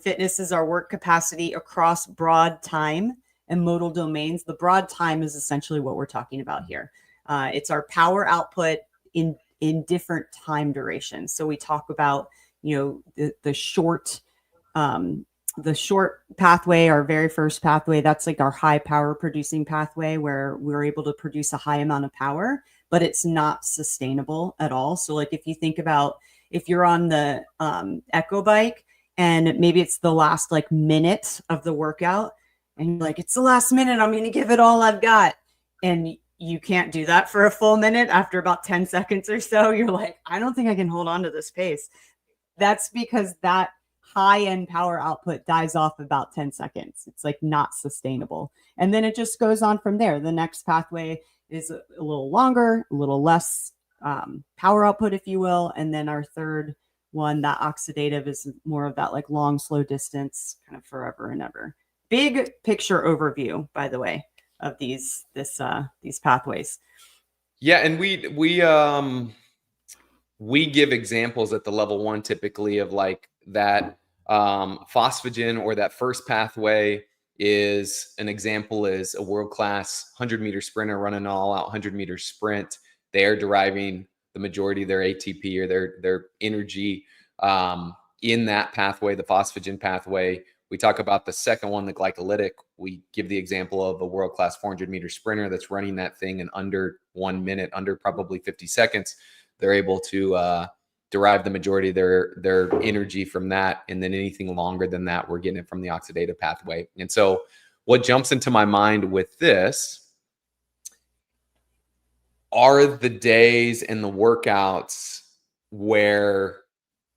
fitness is our work capacity across broad time and modal domains. The broad time is essentially what we're talking about here. It's our power output in different time durations. So we talk about, the short pathway, our very first pathway. That's like our high power producing pathway, where we're able to produce a high amount of power, but it's not sustainable at all. So like if you think about, if you're on the Echo bike, and maybe it's the last like minute of the workout and you're like, it's the last minute, I'm going to give it all I've got. And you can't do that for a full minute. After about 10 seconds or so, you're like, I don't think I can hold on to this pace. That's because that high end power output dies off about 10 seconds. It's like not sustainable. And then it just goes on from there. The next pathway is a little longer, a little less power output, if you will. And then our third one, that oxidative, is more of that like long, slow distance, kind of forever and ever. Big picture overview, by the way, of these pathways. Yeah, and we give examples at the level 1 typically of like that phosphagen, or that first pathway is an example, is a world-class 100-meter sprinter running an all-out 100-meter sprint. They are deriving the majority of their ATP or their energy in that pathway, the phosphagen pathway. We talk about the second one, the glycolytic. We give the example of a world-class 400-meter sprinter that's running that thing in under 1 minute, under probably 50 seconds. They're able to derive the majority of their energy from that. And then anything longer than that, we're getting it from the oxidative pathway. And so what jumps into my mind with this are the days and the workouts where,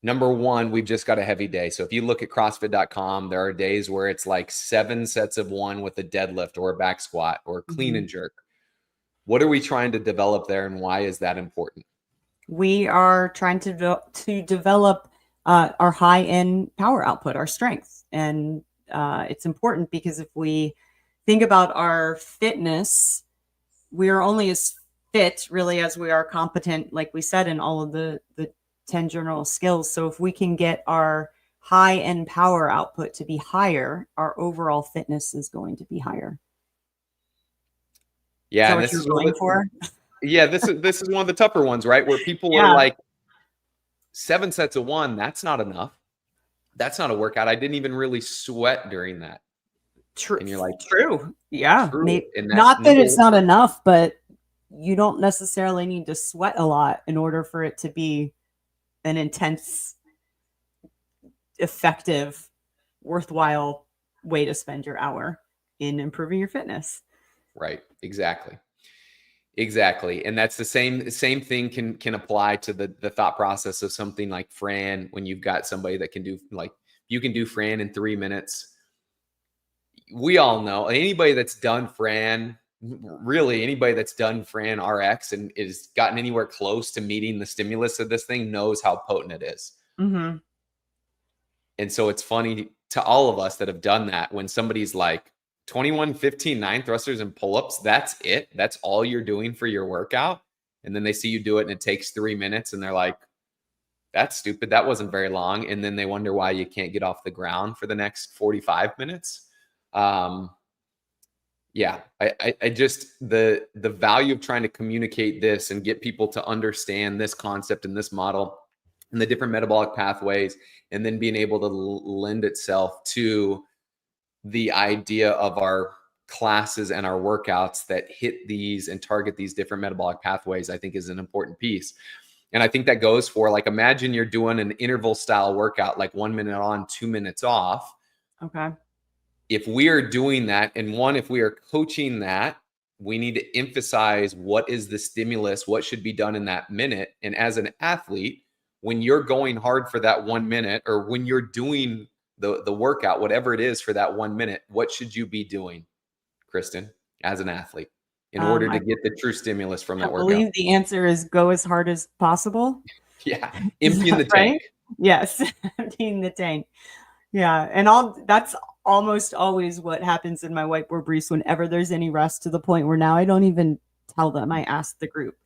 number one, we've just got a heavy day. So if you look at CrossFit.com, there are days where it's like 7 sets of 1 with a deadlift or a back squat or a clean and jerk. What are we trying to develop there, and why is that important? We are trying to develop our high-end power output, our strength. And it's important because if we think about our fitness, we are only as fit really as we are competent, like we said, in all of the 10 general skills. So if we can get our high-end power output to be higher, our overall fitness is going to be higher. Yeah, and this is what you're going for. Yeah, this is one of the tougher ones, right? Where people are like, 7 sets of 1, that's not enough. That's not a workout. I didn't even really sweat during that. True. And you're like, true. Yeah. true. Not that it's not enough, but you don't necessarily need to sweat a lot in order for it to be an intense, effective, worthwhile way to spend your hour in improving your fitness. Right. Exactly. And that's the same thing can apply to the thought process of something like Fran. When you've got somebody that can do, like, you can do Fran in 3 minutes. We all know anybody that's done Fran, really anybody that's done Fran RX and is gotten anywhere close to meeting the stimulus of this thing knows how potent it is. Mm-hmm. And so it's funny to all of us that have done that, when somebody's like 21, 15, 9 thrusters and pull-ups, that's it. That's all you're doing for your workout. And then they see you do it and it takes 3 minutes and they're like, that's stupid. That wasn't very long. And then they wonder why you can't get off the ground for the next 45 minutes. Yeah, I just, the value of trying to communicate this and get people to understand this concept and this model and the different metabolic pathways, and then being able to lend itself to the idea of our classes and our workouts that hit these and target these different metabolic pathways, I think is an important piece. And I think that goes for, like, imagine you're doing an interval style workout, like 1 minute on, 2 minutes off. Okay. If we are doing that, and if we are coaching that, we need to emphasize what is the stimulus, what should be done in that minute. And as an athlete, when you're going hard for that 1 minute, or when you're doing the workout, whatever it is for that 1 minute, what should you be doing, Kristin, as an athlete, in order to get the true stimulus from that workout? I believe the answer is go as hard as possible. Yeah. Emptying the tank. Yes. Emptying the tank. Yeah. And that's almost always what happens in my whiteboard briefs whenever there's any rest, to the point where now I don't even tell them. I ask the group,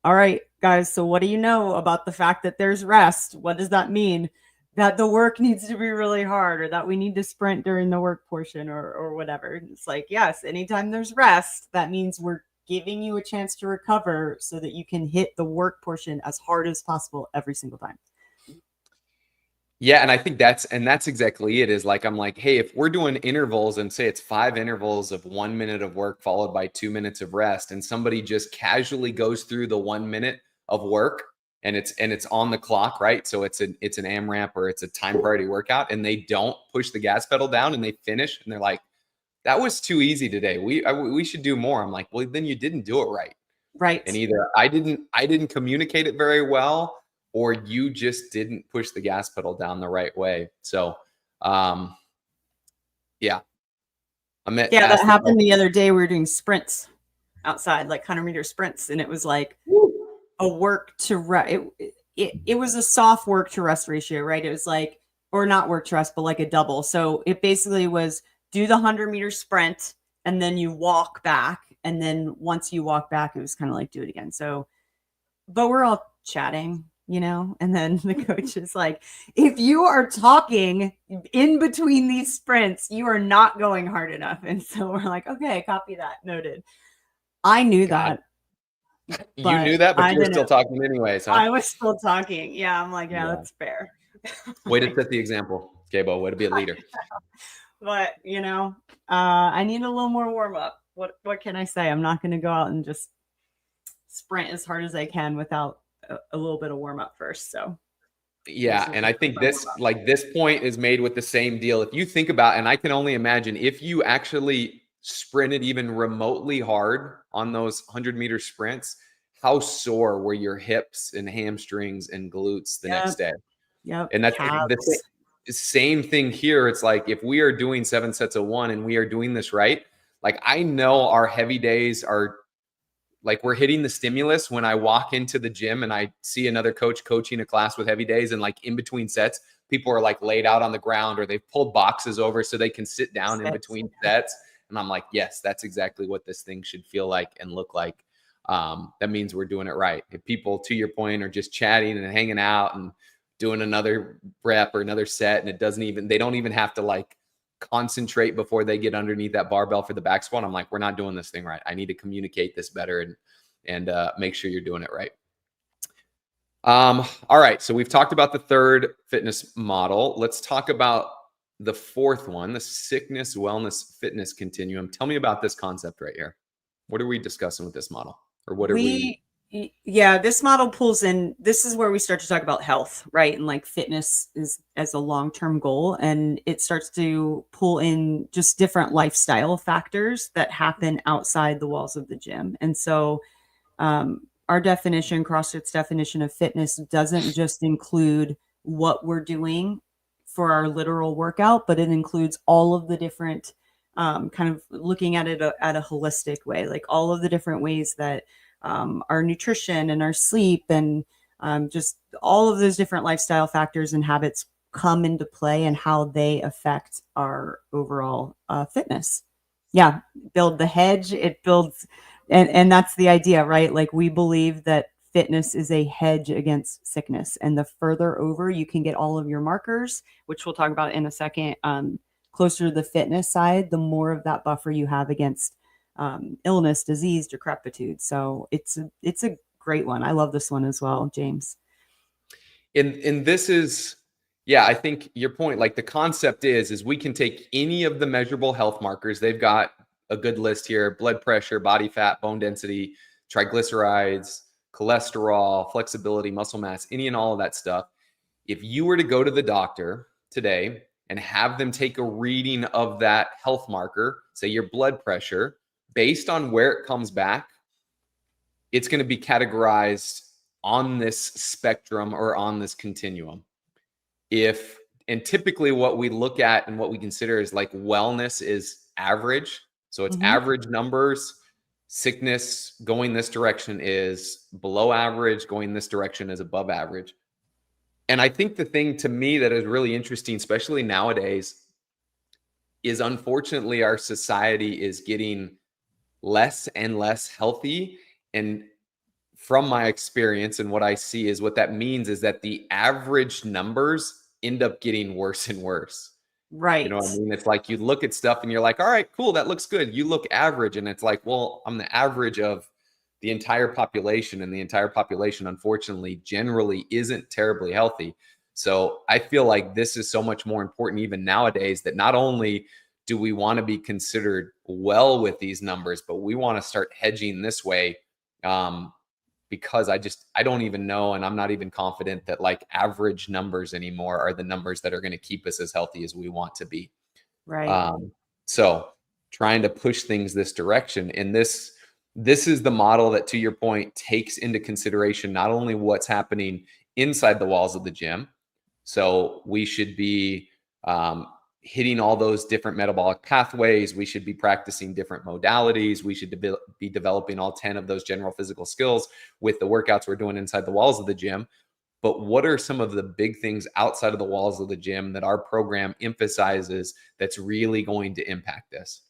all right, guys, so what do you know about the fact that there's rest? What does that mean? That the work needs to be really hard, or that we need to sprint during the work portion, or whatever. It's like, yes, anytime there's rest, that means we're giving you a chance to recover so that you can hit the work portion as hard as possible every single time. Yeah. And I think that's exactly it. Is like, I'm like, hey, if we're doing intervals and say it's 5 intervals of 1 minute of work followed by 2 minutes of rest, and somebody just casually goes through the 1 minute of work, and it's on the clock, right? So it's an AMRAP or it's a time priority workout, and they don't push the gas pedal down and they finish and they're like, that was too easy today. We should do more. I'm like, well, then you didn't do it right. Right. And either I didn't communicate it very well, or you just didn't push the gas pedal down the right way. So, yeah. That happened the other day. We were doing sprints outside, like 100-meter sprints. And it was like, a work to rest. It was a soft work to rest ratio, right? It was like, or not work to rest, but like a double. So it basically was do the 100-meter sprint and then you walk back. And then once you walk back, it was kind of like do it again. So, but we're all chatting, and then the coach is like, if you are talking in between these sprints, you are not going hard enough. And so we're like, okay, copy that, noted. I knew that. You knew that, but you were still talking anyways, huh? I was still talking. Yeah, I'm like, yeah. That's fair. Way to set the example, Gabo. Way to be a leader. But I need a little more warm up. What can I say? I'm not going to go out and just sprint as hard as I can without a little bit of warm up first. So yeah, and I think this point is made with the same deal. If you think about, and I can only imagine if you actually sprinted even remotely hard on those 100-meter sprints, how sore were your hips and hamstrings and glutes the next day? Yep. And that's the same thing here. It's like, if we are doing 7 sets of 1 and we are doing this right, like I know our heavy days are like, we're hitting the stimulus when I walk into the gym and I see another coach coaching a class with heavy days, and like in between sets, people are like laid out on the ground or they've pulled boxes over so they can sit down in between sets. And I'm like, yes, that's exactly what this thing should feel like and look like. That means we're doing it right. If people, to your point, are just chatting and hanging out and doing another rep or another set, and they don't even have to like concentrate before they get underneath that barbell for the back squat, I'm like, we're not doing this thing right. I need to communicate this better and make sure you're doing it right. All right. So we've talked about the third fitness model. Let's talk about the fourth one, the sickness, wellness, fitness continuum. Tell me about this concept right here. What are we discussing with this model, or what are we? Yeah, this model pulls in. This is where we start to talk about health, right? And like fitness is as a long-term goal, and it starts to pull in just different lifestyle factors that happen outside the walls of the gym. And so our definition, CrossFit's definition of fitness, doesn't just include what we're doing for our literal workout, but it includes all of the different kind of looking at it at a holistic way, like all of the different ways that our nutrition and our sleep and just all of those different lifestyle factors and habits come into play and how they affect our overall fitness. Yeah. Build the hedge. It builds. And that's the idea, right? Like we believe that fitness is a hedge against sickness. And the further over you can get all of your markers, which we'll talk about in a second, closer to the fitness side, the more of that buffer you have against illness, disease, decrepitude. So it's a great one. I love this one as well, James. And this is, yeah, I think your point, like the concept is we can take any of the measurable health markers. They've got a good list here: blood pressure, body fat, bone density, triglycerides, cholesterol, flexibility, muscle mass, any and all of that stuff. If you were to go to the doctor today and have them take a reading of that health marker, say your blood pressure, based on where it comes back, it's going to be categorized on this spectrum or on this continuum. And typically what we look at and what we consider is like wellness is average. So it's average numbers. Sickness going this direction is below average, going this direction is above average. And I think the thing to me that is really interesting, especially nowadays, is unfortunately our society is getting less and less healthy. And from my experience and what I see is what that means is that the average numbers end up getting worse and worse. Right. You know what I mean? It's like you look at stuff and you're like, all right, cool, that looks good. You look average, and it's like, well, I'm the average of the entire population, and the entire population, unfortunately, generally isn't terribly healthy. So I feel like this is so much more important even nowadays, that not only do we want to be considered well with these numbers, but we want to start hedging this way, because I don't even know, and I'm not even confident that like average numbers anymore are the numbers that are going to keep us as healthy as we want to be. Right. So trying to push things this direction, and this is the model that, to your point, takes into consideration not only what's happening inside the walls of the gym. So we should be hitting all those different metabolic pathways. We should be practicing different modalities. We should be developing all 10 of those general physical skills with the workouts we're doing inside the walls of the gym. But what are some of the big things outside of the walls of the gym that our program emphasizes that's really going to impact this?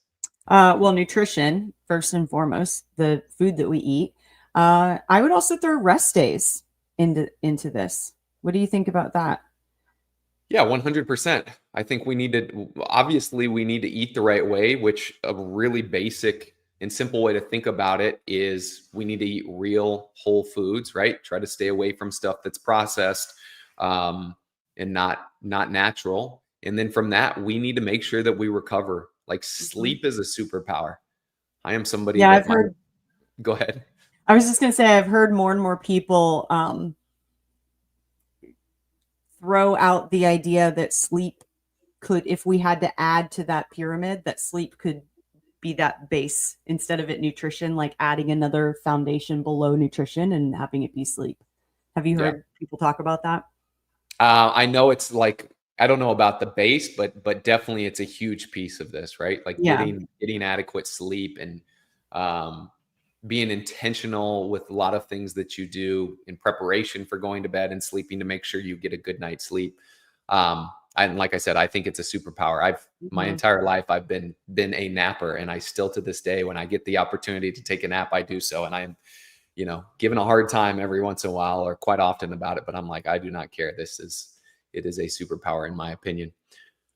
Well, nutrition, first and foremost, the food that we eat. I would also throw rest days into this. What do you think about that? Yeah, 100%. I think we need to eat the right way, which a really basic and simple way to think about it is we need to eat real whole foods, right? Try to stay away from stuff that's processed and not natural. And then from that, we need to make sure that we recover. Like sleep is a superpower. I am somebody that go ahead. I was just going to say, I've heard more and more people throw out the idea that sleep could, if we had to add to that pyramid, that sleep could be that base instead of it nutrition, like adding another foundation below nutrition and having it be sleep. Have you heard people talk about that? I know it's like, I don't know about the base, but definitely it's a huge piece of this, right? Like getting adequate sleep and being intentional with a lot of things that you do in preparation for going to bed and sleeping to make sure you get a good night's sleep. And like I said, I think it's a superpower. My entire life, I've been a napper, and I still to this day, when I get the opportunity to take a nap, I do so. And I'm, given a hard time every once in a while or quite often about it, but I'm like, I do not care. It is a superpower in my opinion.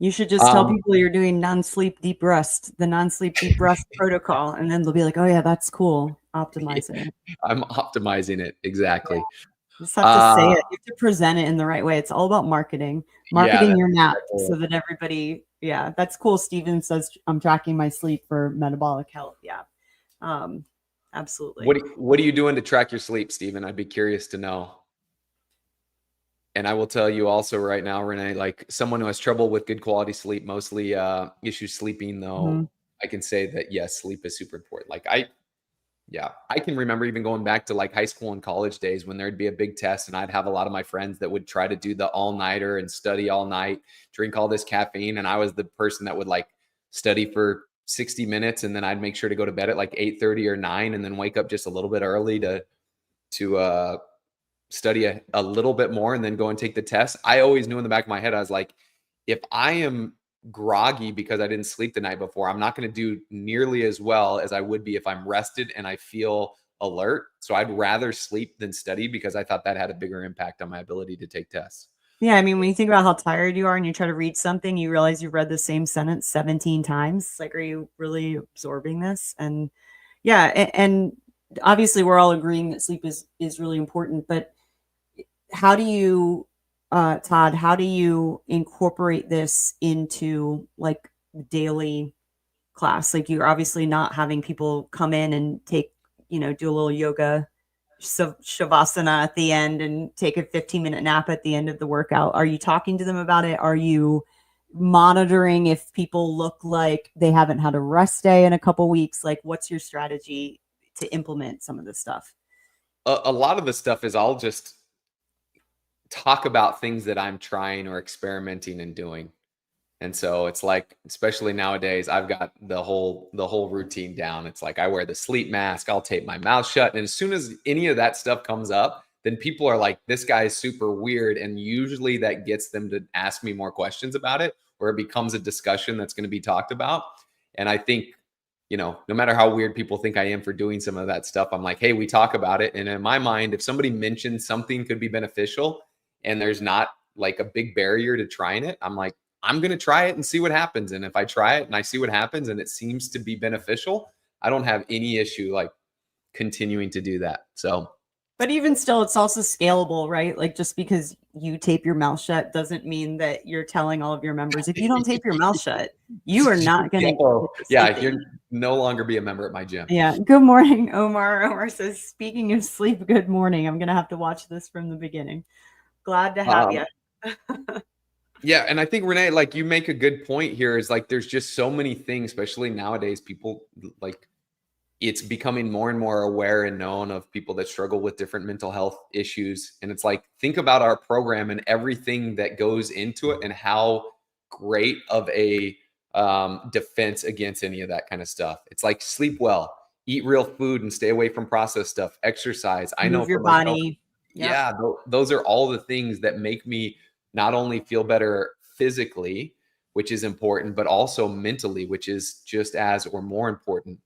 You should just tell people you're doing non-sleep deep rest, the non-sleep deep rest protocol. And then they'll be like, oh yeah, that's cool. Optimizing it. I'm optimizing it. Exactly. Yeah. You just have to say it. You have to present it in the right way. It's all about marketing your nap so that everybody, that's cool. Steven says I'm tracking my sleep for metabolic health. Yeah. Absolutely. What are you doing to track your sleep, Steven? I'd be curious to know. And I will tell you also right now, Renee, like someone who has trouble with good quality sleep, mostly issues sleeping though, I can say that yes, sleep is super important. Like I can remember even going back to like high school and college days when there'd be a big test and I'd have a lot of my friends that would try to do the all-nighter and study all night, drink all this caffeine. And I was the person that would like study for 60 minutes and then I'd make sure to go to bed at like 8:30 or 9 and then wake up just a little bit early to study a little bit more and then go and take the test. I always knew in the back of my head, I was like, if I am groggy because I didn't sleep the night before, I'm not going to do nearly as well as I would be if I'm rested and I feel alert. So I'd rather sleep than study because I thought that had a bigger impact on my ability to take tests. Yeah. I mean, when you think about how tired you are and you try to read something, you realize you've read the same sentence 17 times. It's like, are you really absorbing this? And and obviously we're all agreeing that sleep is really important, but how do you, Todd, how do you incorporate this into like daily class? Like you're obviously not having people come in and take, do a little yoga shavasana at the end and take a 15-minute nap at the end of the workout. Are you talking to them about it? Are you monitoring if people look like they haven't had a rest day in a couple weeks? Like what's your strategy to implement some of this stuff? A lot of the stuff is I'll just talk about things that I'm trying or experimenting and doing. And so it's like, especially nowadays, I've got the whole routine down. It's like I wear the sleep mask, I'll tape my mouth shut. And as soon as any of that stuff comes up, then people are like, this guy is super weird. And usually that gets them to ask me more questions about it, or it becomes a discussion that's going to be talked about. And I think, no matter how weird people think I am for doing some of that stuff, I'm like, hey, we talk about it. And in my mind, if somebody mentions something could be beneficial and there's not like a big barrier to trying it, I'm like, I'm going to try it and see what happens. And if I try it and I see what happens and it seems to be beneficial, I don't have any issue like continuing to do that. So, but even still, it's also scalable, right? Like just because you tape your mouth shut doesn't mean that you're telling all of your members, if you don't tape your mouth shut, you are not going to. You're no longer be a member at my gym. Yeah. Good morning, Omar. Omar says, speaking of sleep, good morning. I'm going to have to watch this from the beginning. Glad to have you. Yeah. And I think, Renee, like you make a good point here is like, there's just so many things, especially nowadays, people like it's becoming more and more aware and known of people that struggle with different mental health issues. And it's like, think about our program and everything that goes into it and how great of a defense against any of that kind of stuff. It's like sleep well, eat real food and stay away from processed stuff, exercise. I know Move your for myself, body. Yep. yeah, those are all the things that make me not only feel better physically, which is important, but also mentally, which is just as or more important.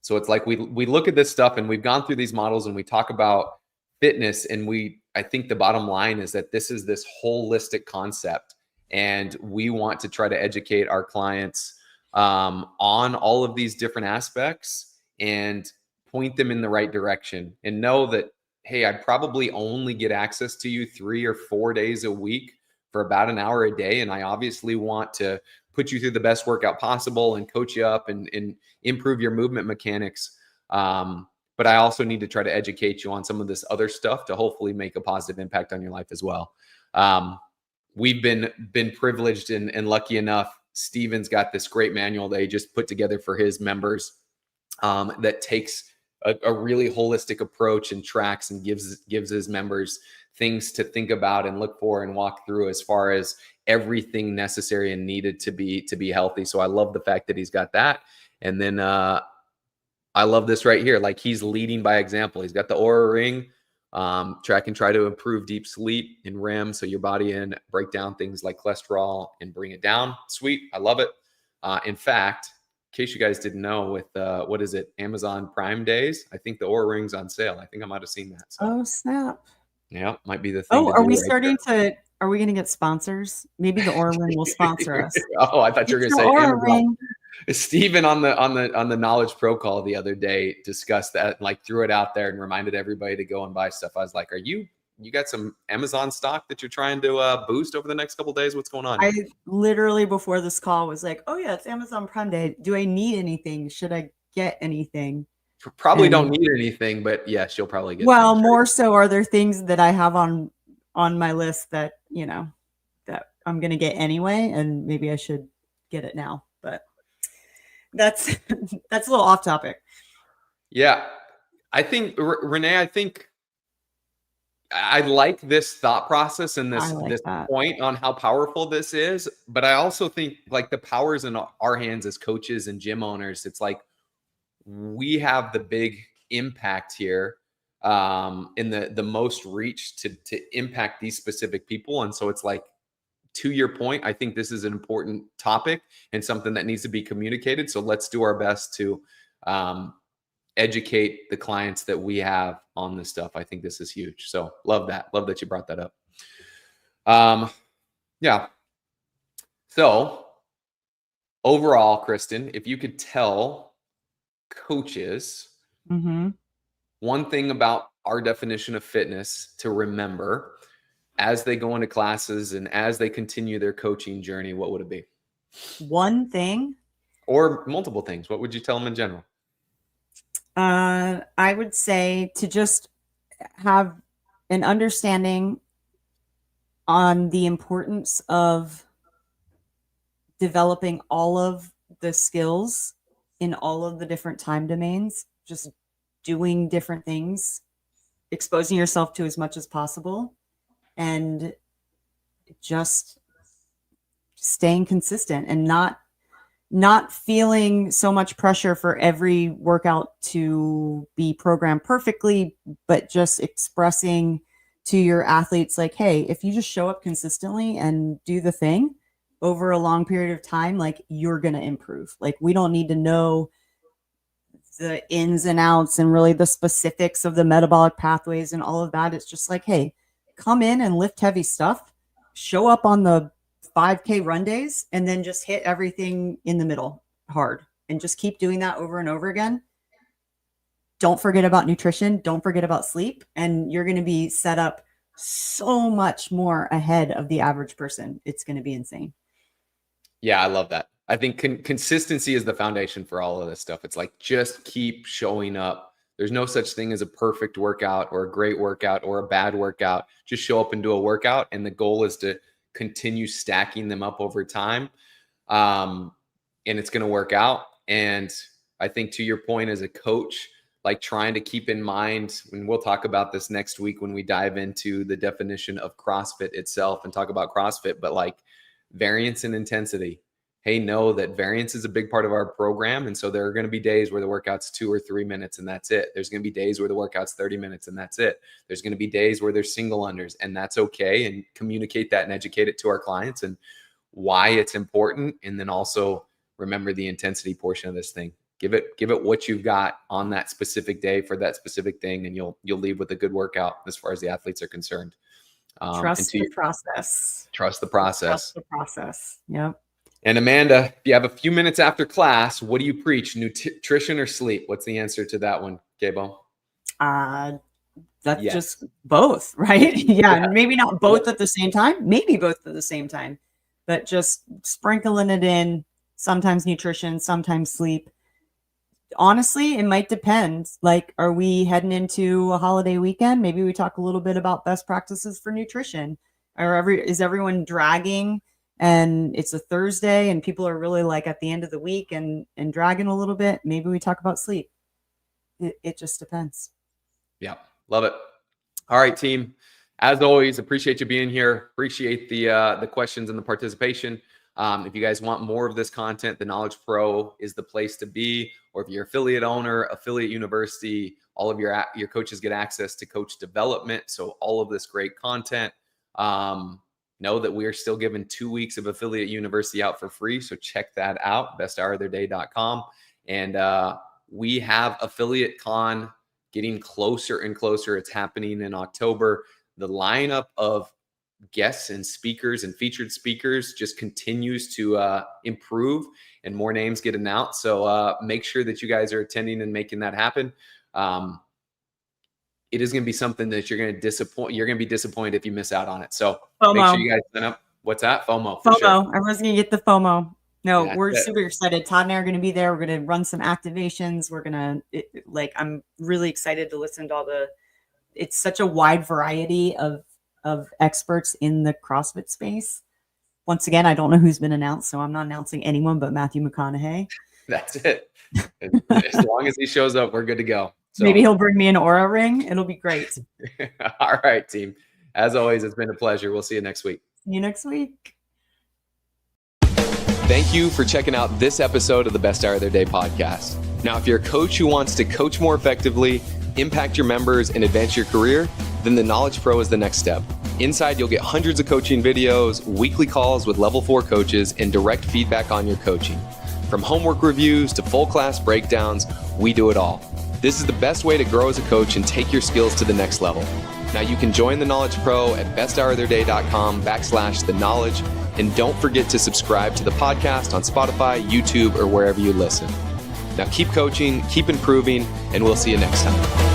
So it's like we look at this stuff and we've gone through these models and we talk about fitness, and I think the bottom line is that this is this holistic concept, and we want to try to educate our clients on all of these different aspects and point them in the right direction, and know that, hey, I probably only get access to you 3 or 4 days a week for about an hour a day. And I obviously want to put you through the best workout possible and coach you up and improve your movement mechanics. But I also need to try to educate you on some of this other stuff to hopefully make a positive impact on your life as well. We've been privileged and lucky enough. Steven's got this great manual that he just put together for his members that takes a really holistic approach and tracks and gives his members things to think about and look for and walk through as far as everything necessary and needed to be healthy. So I love the fact that he's got that. And then I love this right here. Like, he's leading by example. He's got the Oura Ring, track and try to improve deep sleep in REM, so your body and break down things like cholesterol and bring it down. Sweet. I love it. In fact, in case you guys didn't know, with what is it, Amazon Prime Days, I think the Oura Ring's on sale. I think I might have seen that. So. Oh, snap. Yeah, might be the thing. Oh, are we starting to? Are we going to get sponsors? Maybe the Oura Ring will sponsor us. Oh, I thought you were going to say Amazon. Ring. Steven on the Knowledge Pro call the other day discussed that, and like threw it out there and reminded everybody to go and buy stuff. I was like, you got some Amazon stock that you're trying to boost over the next couple of days? What's going on? I literally before this call was like, oh yeah, it's Amazon Prime Day. Do I need anything? Should I get anything? Probably don't need anything, but yes, you'll probably get. Well, more so, are there things that I have on my list that, that I'm going to get anyway, and maybe I should get it now, but that's a little off topic. Yeah. I think, Renee, I like this thought process and this point on how powerful this is, but I also think like the power's in our hands as coaches and gym owners. It's like, we have the big impact here, in the most reach to impact these specific people. And so it's like, to your point, I think this is an important topic and something that needs to be communicated. So let's do our best to educate the clients that we have on this stuff. I think this is huge. So love that you brought that up. Yeah. So overall, Kristin, if you could tell coaches one thing about our definition of fitness to remember as they go into classes and as they continue their coaching journey, what would it be? One thing? Or multiple things. What would you tell them in general? I would say to just have an understanding on the importance of developing all of the skills in all of the different time domains, just doing different things, exposing yourself to as much as possible, and just staying consistent and not feeling so much pressure for every workout to be programmed perfectly, but just expressing to your athletes like, hey, if you just show up consistently and do the thing over a long period of time, like, you're going to improve. Like, we don't need to know the ins and outs and really the specifics of the metabolic pathways and all of that. It's just like, hey, come in and lift heavy stuff, show up on the 5K run days, and then just hit everything in the middle hard and just keep doing that over and over again. Don't forget about nutrition. Don't forget about sleep. And you're going to be set up so much more ahead of the average person. It's going to be insane. Yeah, I love that. I think consistency is the foundation for all of this stuff. It's like, just keep showing up. There's no such thing as a perfect workout or a great workout or a bad workout. Just show up and do a workout. And the goal is to continue stacking them up over time. And it's going to work out. And I think, to your point as a coach, like, trying to keep in mind, and we'll talk about this next week when we dive into the definition of CrossFit itself and talk about CrossFit, but like, Variance and intensity. Hey, know that variance is a big part of our program. And so there are going to be days where the workout's 2 or 3 minutes and that's it. There's going to be days where the workout's 30 minutes and that's it. There's going to be days where there's single unders, and that's okay. And communicate that and educate it to our clients and why it's important. And then also remember the intensity portion of this thing. Give it what you've got on that specific day for that specific thing, and you'll leave with a good workout as far as the athletes are concerned. Trust the process. Trust the process. Trust the process. Yep. And Amanda, if you have a few minutes after class, what do you preach? Nutrition or sleep? What's the answer to that one, Gabo? That's just both, right? Yeah, maybe not both at the same time. Maybe both at the same time, but just sprinkling it in. Sometimes nutrition, sometimes sleep. Honestly, it might depend. Like, are we heading into a holiday weekend? Maybe we talk a little bit about best practices for nutrition. Or is everyone dragging and it's a Thursday and people are really like at the end of the week and dragging a little bit? Maybe we talk about sleep. It just depends. Yeah, love it. All right, team. As always, appreciate you being here. Appreciate the questions and the participation. If you guys want more of this content, the Knowledge Pro is the place to be. Or if you're affiliate owner, affiliate university, all of your coaches get access to coach development. So all of this great content. Know that we are still giving 2 weeks of affiliate university out for free. So check that out, besthouroftheirday.com. And we have Affiliate Con getting closer and closer. It's happening in October. The lineup of guests and speakers and featured speakers just continues to improve, and more names get announced. So make sure that you guys are attending and making that happen. It is going to be something that you're going to disappoint. You're going to be disappointed if you miss out on it. So FOMO. Make sure you guys sign up. What's that? FOMO. FOMO. Sure. Everyone's going to get the FOMO. No, That's we're it. super excited. Todd and I are going to be there. We're going to run some activations. We're going to I'm really excited to listen to it's such a wide variety of experts in the CrossFit space. Once again, I don't know who's been announced, so I'm not announcing anyone but Matthew McConaughey. That's it. As long as he shows up, we're good to go. So maybe he'll bring me an Aura ring. It'll be great. All right, team. As always, it's been a pleasure. We'll see you next week. See you next week. Thank you for checking out this episode of the Best Hour of Their Day podcast. Now, if you're a coach who wants to coach more effectively, impact your members, and advance your career, then the Knowledge Pro is the next step. Inside, you'll get hundreds of coaching videos, weekly calls with level 4 coaches, and direct feedback on your coaching. From homework reviews to full class breakdowns, we do it all. This is the best way to grow as a coach and take your skills to the next level. Now you can join the Knowledge Pro at besthouroftheirday.com/the-knowledge. And don't forget to subscribe to the podcast on Spotify, YouTube, or wherever you listen. Now keep coaching, keep improving, and we'll see you next time.